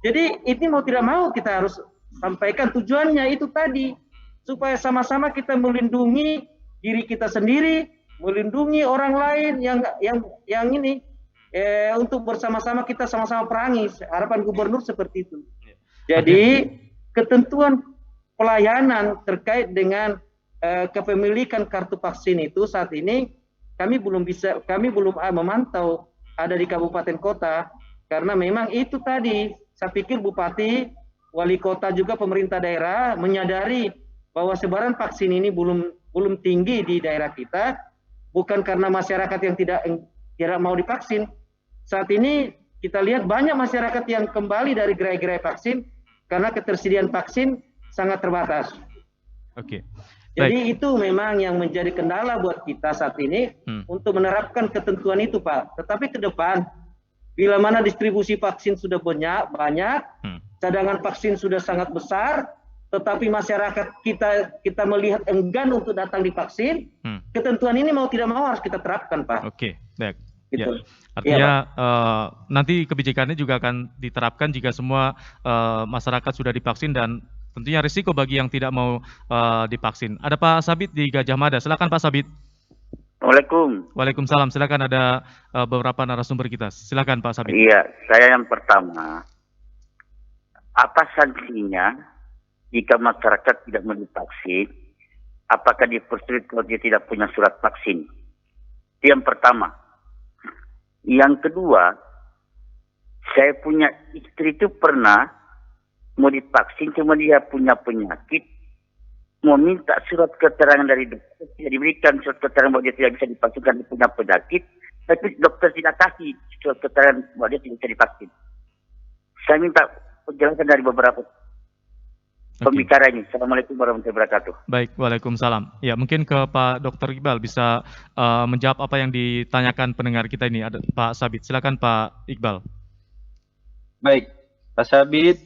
Jadi ini mau tidak mau kita harus sampaikan tujuannya itu tadi, supaya sama-sama kita melindungi diri kita sendiri, melindungi orang lain yang ini untuk bersama-sama kita sama-sama perangi. Harapan gubernur seperti itu. Jadi ketentuan pelayanan terkait dengan kepemilikan kartu vaksin itu saat ini kami belum memantau ada di kabupaten kota, karena memang itu tadi saya pikir bupati, wali kota juga pemerintah daerah menyadari bahwa sebaran vaksin ini belum tinggi di daerah kita, bukan karena masyarakat yang tidak mau divaksin. Saat ini kita lihat banyak masyarakat yang kembali dari gerai-gerai vaksin karena ketersediaan vaksin sangat terbatas. Oke. Jadi itu memang yang menjadi kendala buat kita saat ini untuk menerapkan ketentuan itu, Pak. Tetapi ke depan, bila mana distribusi vaksin sudah banyak, cadangan vaksin sudah sangat besar, tetapi masyarakat kita melihat enggan untuk datang divaksin, ketentuan ini mau tidak mau harus kita terapkan, Pak. Oke, baik. Gitu. Ya. Artinya nanti kebijakannya juga akan diterapkan jika semua masyarakat sudah divaksin dan tentunya risiko bagi yang tidak mau divaksin. Ada Pak Sabit di Gajah Mada. Silakan Pak Sabit. Waalaikumsalam. Silakan, ada beberapa narasumber kita. Silakan Pak Sabit. Iya, saya yang pertama. Apa sanksinya jika masyarakat tidak mau divaksin? Apakah dipersulit kalau dia tidak punya surat vaksin? Itu yang pertama. Yang kedua, saya punya istri itu pernah mau divaksin, cuma dia punya penyakit, mau minta surat keterangan dari dokter, tidak diberikan surat keterangan bahwa dia tidak bisa divaksin karena punya penyakit, tapi dokter tidak kasih surat keterangan bahwa dia tidak bisa divaksin. Saya minta penjelasan dari beberapa pembicara ini. Assalamualaikum warahmatullahi wabarakatuh. Baik, waalaikumsalam. Ya, mungkin ke Pak Dr. Iqbal bisa menjawab apa yang ditanyakan pendengar kita ini. Ada Pak Sabit. Silakan Pak Iqbal. Baik, Pak Sabit.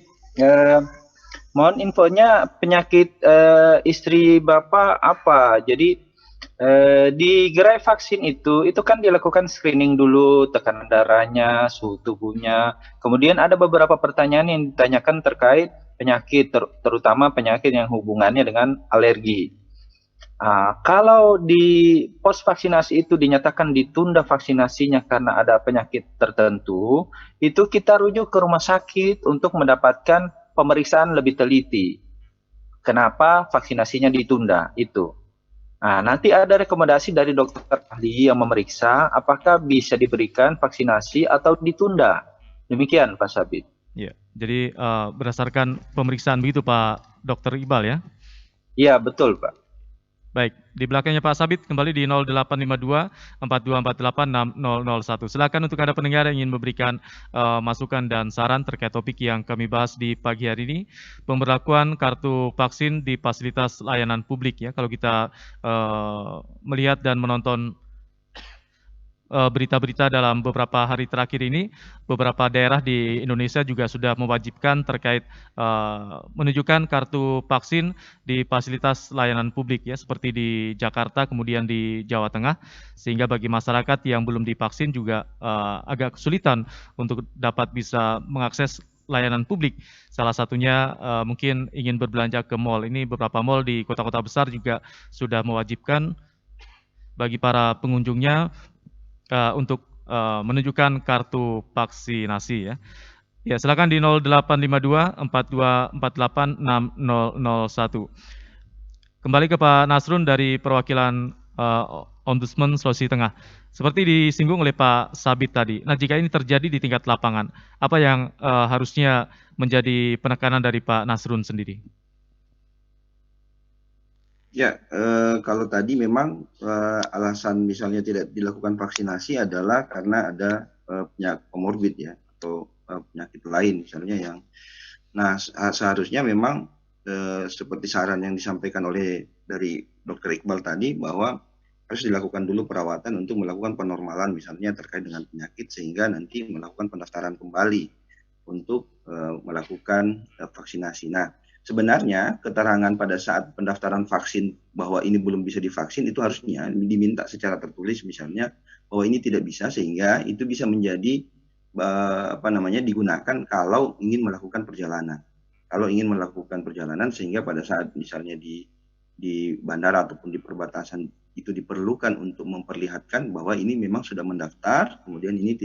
Mohon infonya penyakit istri Bapak apa? Jadi di gerai vaksin itu kan dilakukan screening dulu, tekanan darahnya, suhu tubuhnya. Kemudian ada beberapa pertanyaan yang ditanyakan terkait penyakit, terutama penyakit yang hubungannya dengan alergi. Kalau di pos vaksinasi itu dinyatakan ditunda vaksinasinya karena ada penyakit tertentu, itu kita rujuk ke rumah sakit untuk mendapatkan pemeriksaan lebih teliti. Kenapa vaksinasinya ditunda itu? Nanti ada rekomendasi dari dokter ahli yang memeriksa apakah bisa diberikan vaksinasi atau ditunda. Demikian Pak Sabit. Ya, jadi berdasarkan pemeriksaan begitu Pak Dr. Iqbal ya? Iya, betul Pak. Baik, di belakangnya Pak Sabit kembali di 0852 4248 6001. Silakan untuk Anda pendengar yang ingin memberikan masukan dan saran terkait topik yang kami bahas di pagi hari ini, pemberlakuan kartu vaksin di fasilitas layanan publik ya. Kalau kita melihat dan menonton berita-berita dalam beberapa hari terakhir ini, beberapa daerah di Indonesia juga sudah mewajibkan terkait menunjukkan kartu vaksin di fasilitas layanan publik ya, seperti di Jakarta, kemudian di Jawa Tengah, sehingga bagi masyarakat yang belum divaksin juga agak kesulitan untuk dapat bisa mengakses layanan publik. Salah satunya mungkin ingin berbelanja ke mal. Ini beberapa mal di kota-kota besar juga sudah mewajibkan bagi para pengunjungnya untuk menunjukkan kartu vaksinasi ya. Ya, silakan di 0852 4248 6001. kembali ke Pak Nasrun dari perwakilan Ombudsman Sulawesi Tengah. Seperti disinggung oleh Pak Sabit tadi, nah jika ini terjadi di tingkat lapangan, apa yang harusnya menjadi penekanan dari Pak Nasrun sendiri? Ya, kalau tadi memang alasan misalnya tidak dilakukan vaksinasi adalah karena ada penyakit komorbid ya, atau penyakit lain misalnya yang, nah seharusnya memang seperti saran yang disampaikan oleh dari Dr. Iqbal tadi, bahwa harus dilakukan dulu perawatan untuk melakukan penormalan misalnya terkait dengan penyakit, sehingga nanti melakukan pendaftaran kembali untuk melakukan vaksinasi. Nah, sebenarnya keterangan pada saat pendaftaran vaksin bahwa ini belum bisa divaksin itu harusnya diminta secara tertulis misalnya bahwa ini tidak bisa, sehingga itu bisa menjadi digunakan kalau ingin melakukan perjalanan. Kalau ingin melakukan perjalanan, sehingga pada saat misalnya di bandara ataupun di perbatasan itu diperlukan untuk memperlihatkan bahwa ini memang sudah mendaftar, kemudian ini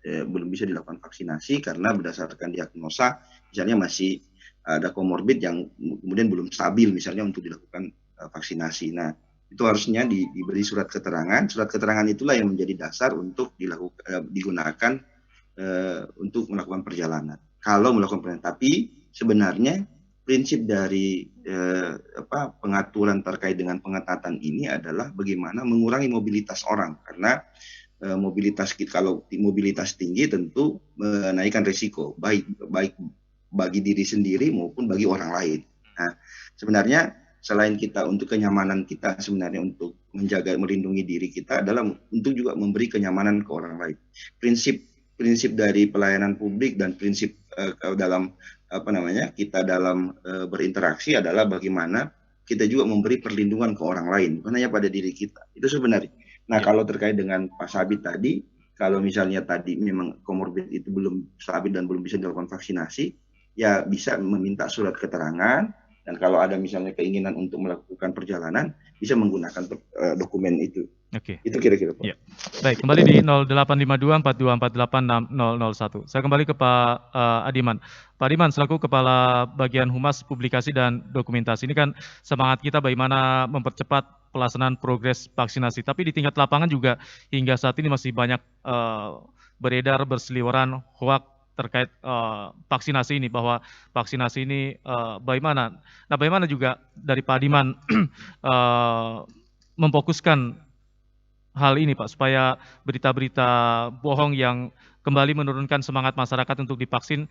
belum bisa dilakukan vaksinasi karena berdasarkan diagnosa misalnya masih ada komorbid yang kemudian belum stabil misalnya untuk dilakukan vaksinasi. Nah, itu harusnya diberi surat keterangan. Surat keterangan itulah yang menjadi dasar untuk digunakan untuk melakukan perjalanan. Kalau melakukan perjalanan, tapi sebenarnya prinsip dari pengaturan terkait dengan pengetatan ini adalah bagaimana mengurangi mobilitas orang, karena kalau mobilitas tinggi tentu menaikkan risiko baik bagi diri sendiri maupun bagi orang lain. Nah, sebenarnya selain kita untuk kenyamanan kita, sebenarnya untuk menjaga melindungi diri kita adalah untuk juga memberi kenyamanan ke orang lain. Prinsip dari pelayanan publik dan prinsip dalam kita dalam berinteraksi adalah bagaimana kita juga memberi perlindungan ke orang lain, bukan hanya pada diri kita. Itu sebenarnya. Nah, kalau terkait dengan Pak Sabit tadi, kalau misalnya tadi memang komorbid itu belum stabil dan belum bisa dilakukan vaksinasi, ya bisa meminta surat keterangan, dan kalau ada misalnya keinginan untuk melakukan perjalanan, bisa menggunakan dokumen itu. Oke. Itu kira-kira, Pak. Ya. Baik, kembali di 085242486001. Saya kembali ke Pak Adiman. Pak Adiman, selaku Kepala Bagian Humas Publikasi dan Dokumentasi, ini kan semangat kita bagaimana mempercepat pelaksanaan progres vaksinasi. Tapi di tingkat lapangan juga hingga saat ini masih banyak beredar berseliweran hoak terkait vaksinasi ini, bahwa vaksinasi ini bagaimana. Nah, bagaimana juga dari Pak Adiman memfokuskan hal ini, Pak, supaya berita-berita bohong yang kembali menurunkan semangat masyarakat untuk divaksin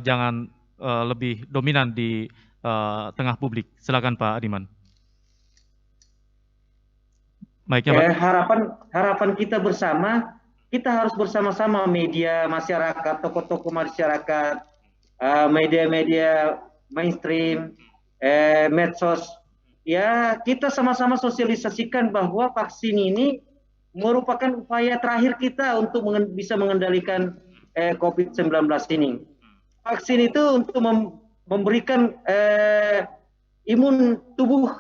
jangan lebih dominan di tengah publik. Silakan Pak Adiman. Harapan kita bersama, kita harus bersama-sama media, masyarakat, tokoh-tokoh masyarakat, media-media mainstream, medsos, ya kita sama-sama sosialisasikan bahwa vaksin ini merupakan upaya terakhir kita untuk bisa mengendalikan COVID-19 ini. Vaksin itu untuk memberikan imun tubuh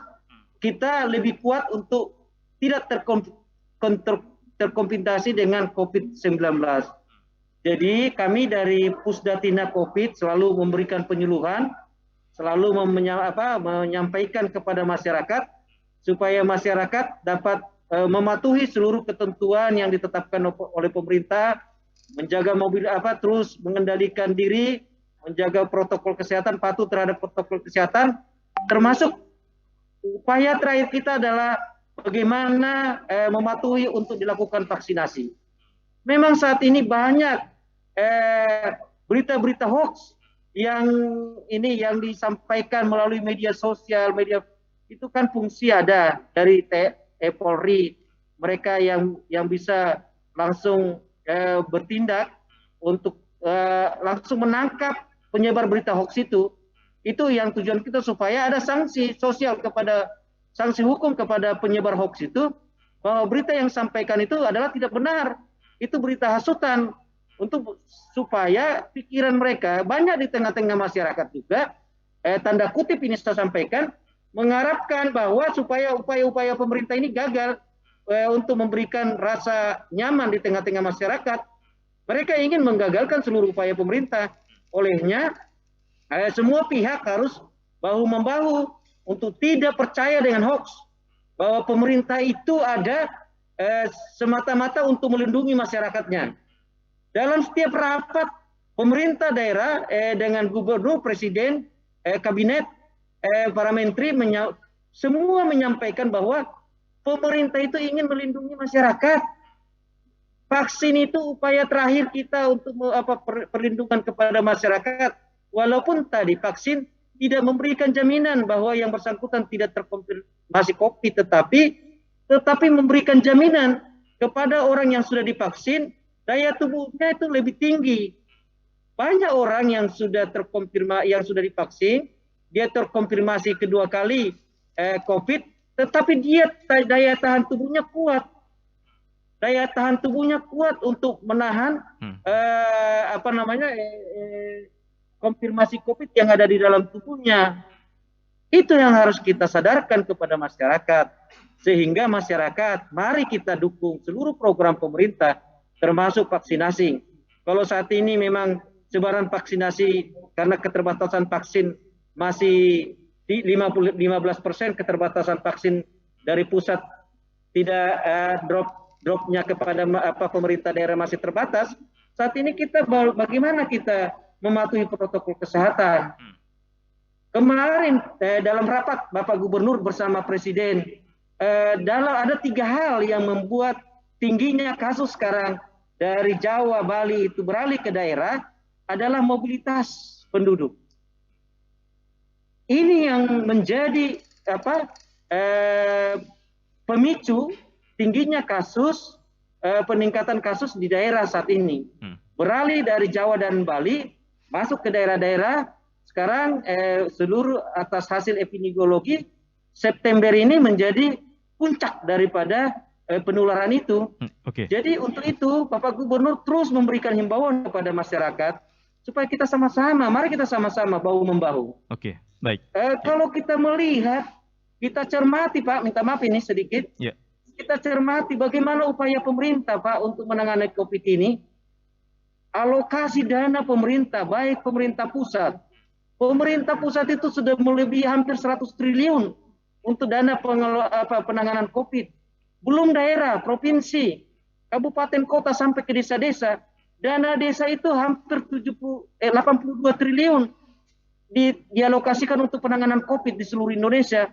kita lebih kuat untuk tidak terkompensasi dengan COVID-19. Jadi kami dari Pusdatina COVID selalu memberikan penyuluhan, selalu menyampaikan kepada masyarakat supaya masyarakat dapat mematuhi seluruh ketentuan yang ditetapkan oleh pemerintah, menjaga terus mengendalikan diri, menjaga protokol kesehatan, patuh terhadap protokol kesehatan, termasuk upaya terakhir kita adalah bagaimana mematuhi untuk dilakukan vaksinasi. Memang saat ini banyak berita-berita hoax yang disampaikan melalui media sosial, itu kan fungsi ada dari Polri, mereka yang bisa langsung bertindak untuk langsung menangkap penyebar berita hoax itu yang tujuan kita supaya ada sanksi sosial sanksi hukum kepada penyebar hoax itu, bahwa berita yang disampaikan itu adalah tidak benar, itu berita hasutan, supaya pikiran mereka banyak di tengah-tengah masyarakat juga, tanda kutip ini saya sampaikan, mengharapkan bahwa supaya upaya-upaya pemerintah ini gagal untuk memberikan rasa nyaman di tengah-tengah masyarakat. Mereka ingin menggagalkan seluruh upaya pemerintah. Olehnya semua pihak harus bahu-membahu untuk tidak percaya dengan hoax, bahwa pemerintah itu ada semata-mata untuk melindungi masyarakatnya. Dalam setiap rapat pemerintah daerah dengan gubernur, presiden, kabinet, para menteri semua menyampaikan bahwa pemerintah itu ingin melindungi masyarakat. Vaksin itu upaya terakhir kita untuk perlindungan kepada masyarakat. Walaupun tadi vaksin tidak memberikan jaminan bahwa yang bersangkutan tidak terkonfirmasi COVID, tetapi memberikan jaminan kepada orang yang sudah divaksin, daya tubuhnya itu lebih tinggi. Banyak orang yang sudah terkonfirmasi, yang sudah divaksin, dia terkonfirmasi kedua kali COVID, tetapi dia daya tahan tubuhnya kuat. Daya tahan tubuhnya kuat untuk menahan konfirmasi COVID yang ada di dalam tubuhnya. Itu yang harus kita sadarkan kepada masyarakat. Sehingga masyarakat, mari kita dukung seluruh program pemerintah, termasuk vaksinasi. Kalau saat ini memang sebaran vaksinasi karena keterbatasan vaksin masih di 15% keterbatasan vaksin dari pusat, tidak dropnya kepada pemerintah daerah masih terbatas. Saat ini kita bagaimana kita mematuhi protokol kesehatan. Kemarin dalam rapat Bapak Gubernur bersama Presiden, ada 3 hal yang membuat tingginya kasus sekarang dari Jawa, Bali itu beralih ke daerah adalah mobilitas penduduk. Ini yang menjadi pemicu tingginya kasus, peningkatan kasus di daerah saat ini. Beralih dari Jawa dan Bali masuk ke daerah-daerah. Sekarang seluruh atas hasil epidemiologi September ini menjadi puncak daripada penularan itu. Jadi untuk itu Bapak Gubernur terus memberikan himbauan kepada masyarakat supaya kita sama-sama, mari kita sama-sama bahu membahu. Baik. Kalau kita melihat, kita cermati Pak, minta maaf ini sedikit. Kita cermati bagaimana upaya pemerintah Pak untuk menangani COVID ini. Alokasi dana pemerintah, baik pemerintah pusat. Pemerintah pusat itu sudah melebihi hampir 100 triliun untuk dana penanganan COVID. Belum daerah, provinsi, kabupaten, kota sampai ke desa-desa. Dana desa itu hampir 82 triliun dialokasikan untuk penanganan COVID di seluruh Indonesia.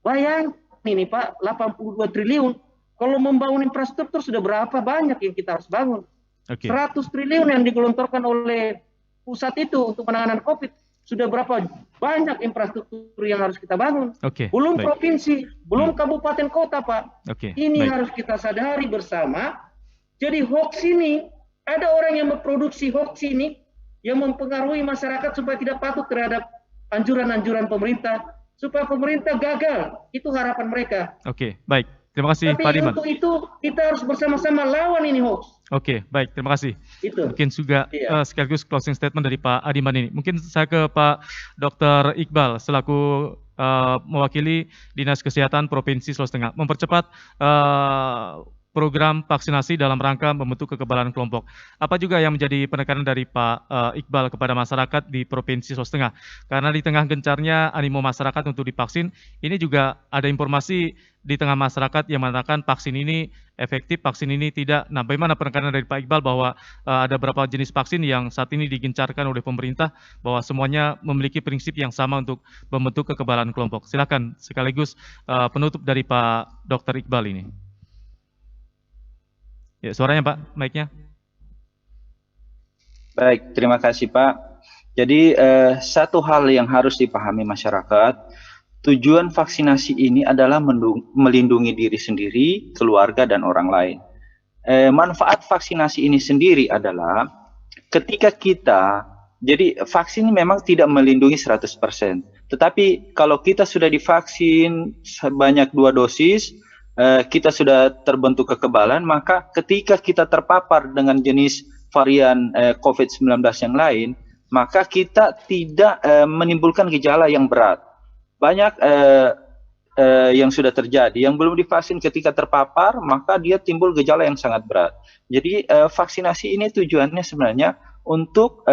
Bayang ini Pak, 82 triliun. Kalau membangun infrastruktur sudah berapa banyak yang kita harus bangun. 100 triliun yang digelontorkan oleh pusat itu untuk penanganan COVID. Sudah berapa banyak infrastruktur yang harus kita bangun. Belum provinsi, belum kabupaten kota Pak. Ini harus kita sadari bersama. Jadi hoax ini, ada orang yang memproduksi hoax ini, yang mempengaruhi masyarakat supaya tidak patuh terhadap anjuran-anjuran pemerintah, supaya pemerintah gagal. Itu harapan mereka. Baik. Terima kasih Pak Diman. Tapi untuk itu kita harus bersama-sama lawan ini hoax. Baik, terima kasih. Itu. Mungkin juga sekaligus closing statement dari Pak Adiman ini. Mungkin saya ke Pak Dr. Iqbal selaku mewakili Dinas Kesehatan Provinsi Sulawesi Tengah mempercepat program vaksinasi dalam rangka membentuk kekebalan kelompok. Apa juga yang menjadi penekanan dari Pak Iqbal kepada masyarakat di Provinsi Sulawesi Tengah? Karena di tengah gencarnya animo masyarakat untuk divaksin, ini juga ada informasi di tengah masyarakat yang mengatakan vaksin ini efektif, vaksin ini tidak. Nah, bagaimana penekanan dari Pak Iqbal bahwa ada beberapa jenis vaksin yang saat ini digencarkan oleh pemerintah, bahwa semuanya memiliki prinsip yang sama untuk membentuk kekebalan kelompok. Silakan sekaligus penutup dari Pak Dr. Iqbal ini. Ya, suaranya Pak, mic-nya. Baik, terima kasih Pak. Jadi satu hal yang harus dipahami masyarakat, tujuan vaksinasi ini adalah melindungi diri sendiri, keluarga, dan orang lain. Manfaat vaksinasi ini sendiri adalah ketika kita, jadi vaksin memang tidak melindungi 100%, tetapi kalau kita sudah divaksin sebanyak 2 dosis, kita sudah terbentuk kekebalan, maka ketika kita terpapar dengan jenis varian COVID-19 yang lain, maka kita tidak menimbulkan gejala yang berat. Banyak yang sudah terjadi, yang belum divaksin ketika terpapar, maka dia timbul gejala yang sangat berat. Jadi vaksinasi ini tujuannya sebenarnya untuk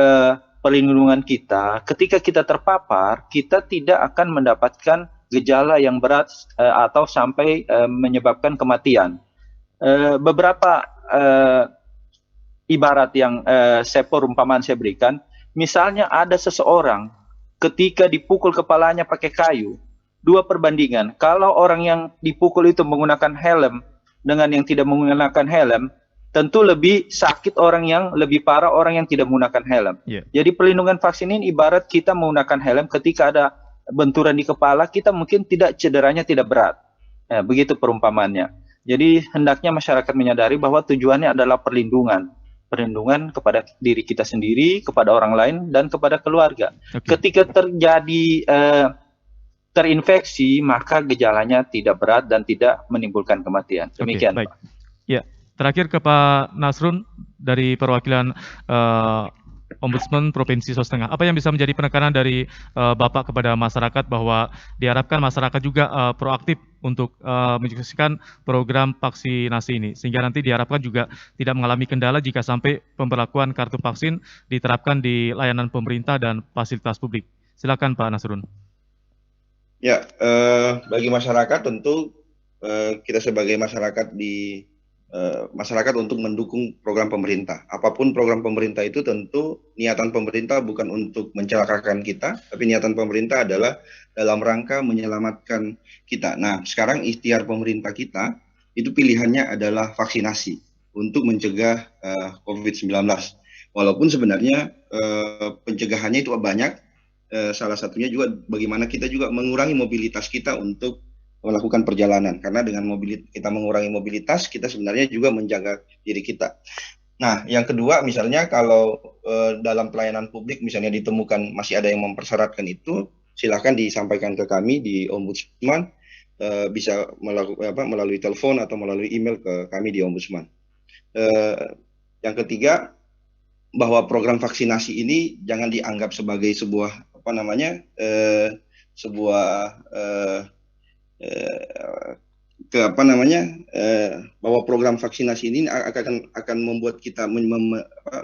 perlindungan kita. Ketika kita terpapar, kita tidak akan mendapatkan gejala yang berat atau sampai menyebabkan kematian. Beberapa ibarat yang perumpamaan saya berikan, misalnya ada seseorang ketika dipukul kepalanya pakai kayu, 2 perbandingan. Kalau orang yang dipukul itu menggunakan helm dengan yang tidak menggunakan helm, tentu lebih sakit orang yang lebih parah orang yang tidak menggunakan helm. Jadi perlindungan vaksin ini ibarat kita menggunakan helm, ketika ada benturan di kepala, kita mungkin cederanya tidak berat. Begitu perumpamannya. Jadi hendaknya masyarakat menyadari bahwa tujuannya adalah perlindungan kepada diri kita sendiri, kepada orang lain, dan kepada keluarga. Ketika terjadi terinfeksi, maka gejalanya tidak berat dan tidak menimbulkan kematian. Demikian. Baik. Ya, terakhir ke Pak Nasrun dari perwakilan Ombudsman Provinsi Sulawesi Tengah. Apa yang bisa menjadi penekanan dari Bapak kepada masyarakat bahwa diharapkan masyarakat juga proaktif untuk menyukseskan program vaksinasi ini, sehingga nanti diharapkan juga tidak mengalami kendala jika sampai pemberlakuan kartu vaksin diterapkan di layanan pemerintah dan fasilitas publik. Silakan Pak Nasrun. Ya, bagi masyarakat tentu kita sebagai masyarakat masyarakat untuk mendukung program pemerintah. Apapun program pemerintah itu tentu niatan pemerintah bukan untuk mencelakakan kita, tapi niatan pemerintah adalah dalam rangka menyelamatkan kita. Nah, sekarang ikhtiar pemerintah kita itu pilihannya adalah vaksinasi untuk mencegah COVID-19. Walaupun sebenarnya pencegahannya itu banyak. Salah satunya juga bagaimana kita juga mengurangi mobilitas kita untuk melakukan perjalanan, karena dengan kita mengurangi mobilitas, kita sebenarnya juga menjaga diri kita. Nah, yang kedua, misalnya kalau dalam pelayanan publik misalnya ditemukan masih ada yang mempersyaratkan itu, silakan disampaikan ke kami di Ombudsman, bisa melalui telepon atau melalui email ke kami di Ombudsman. Yang ketiga, bahwa program vaksinasi ini jangan dianggap sebagai sebuah bahwa program vaksinasi ini akan membuat kita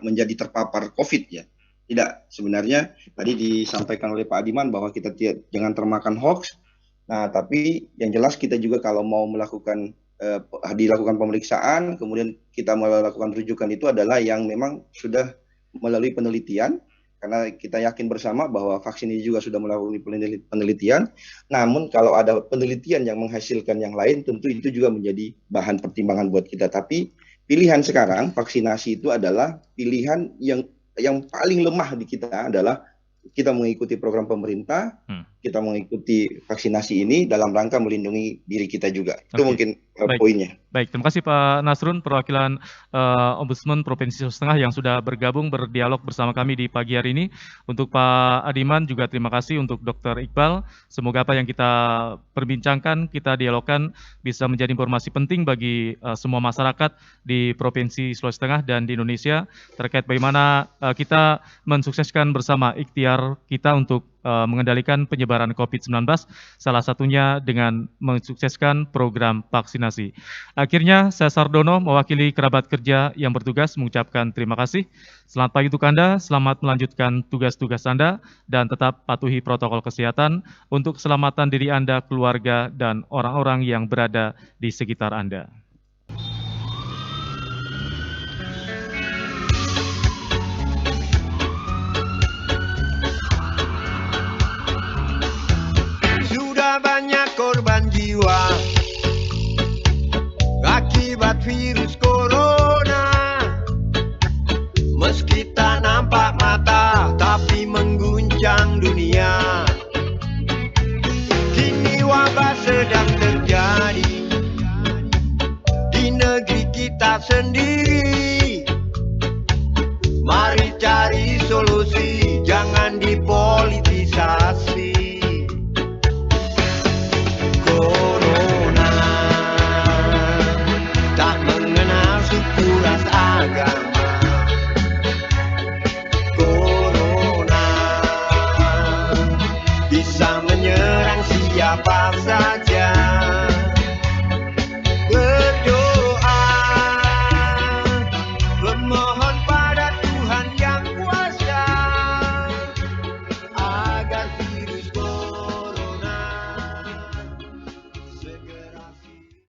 menjadi terpapar COVID ya. Tidak, sebenarnya tadi disampaikan oleh Pak Adiman bahwa kita jangan termakan hoax. Nah, tapi yang jelas kita juga kalau mau dilakukan pemeriksaan, kemudian kita melakukan rujukan itu adalah yang memang sudah melalui penelitian. Karena kita yakin bersama bahwa vaksin ini juga sudah melalui penelitian. Namun kalau ada penelitian yang menghasilkan yang lain, tentu itu juga menjadi bahan pertimbangan buat kita. Tapi pilihan sekarang vaksinasi itu adalah pilihan yang paling lemah di kita adalah kita mengikuti program pemerintah, kita mengikuti vaksinasi ini dalam rangka melindungi diri kita juga. Itu mungkin poinnya. Baik, terima kasih Pak Nasrun, perwakilan Ombudsman Provinsi Sulawesi Tengah yang sudah bergabung berdialog bersama kami di pagi hari ini. Untuk Pak Adiman juga terima kasih, untuk Dr. Iqbal. Semoga apa yang kita perbincangkan, kita dialogkan bisa menjadi informasi penting bagi semua masyarakat di Provinsi Sulawesi Tengah dan di Indonesia terkait bagaimana kita mensukseskan bersama ikhtiar kita untuk mengendalikan penyebaran COVID-19, salah satunya dengan mensukseskan program vaksinasi. Akhirnya, saya Sardono mewakili kerabat kerja yang bertugas mengucapkan terima kasih. Selamat pagi untuk Anda, selamat melanjutkan tugas-tugas Anda, dan tetap patuhi protokol kesehatan untuk keselamatan diri Anda, keluarga, dan orang-orang yang berada di sekitar Anda. Banyak korban jiwa akibat virus corona. Meski tak nampak mata, tapi mengguncang dunia. Kini wabah sedang terjadi di negeri kita sendiri. Mari cari solusi, jangan dipolitisasi. Corona tak mengenal suku ras agama. Corona bisa menyerang siapa saja.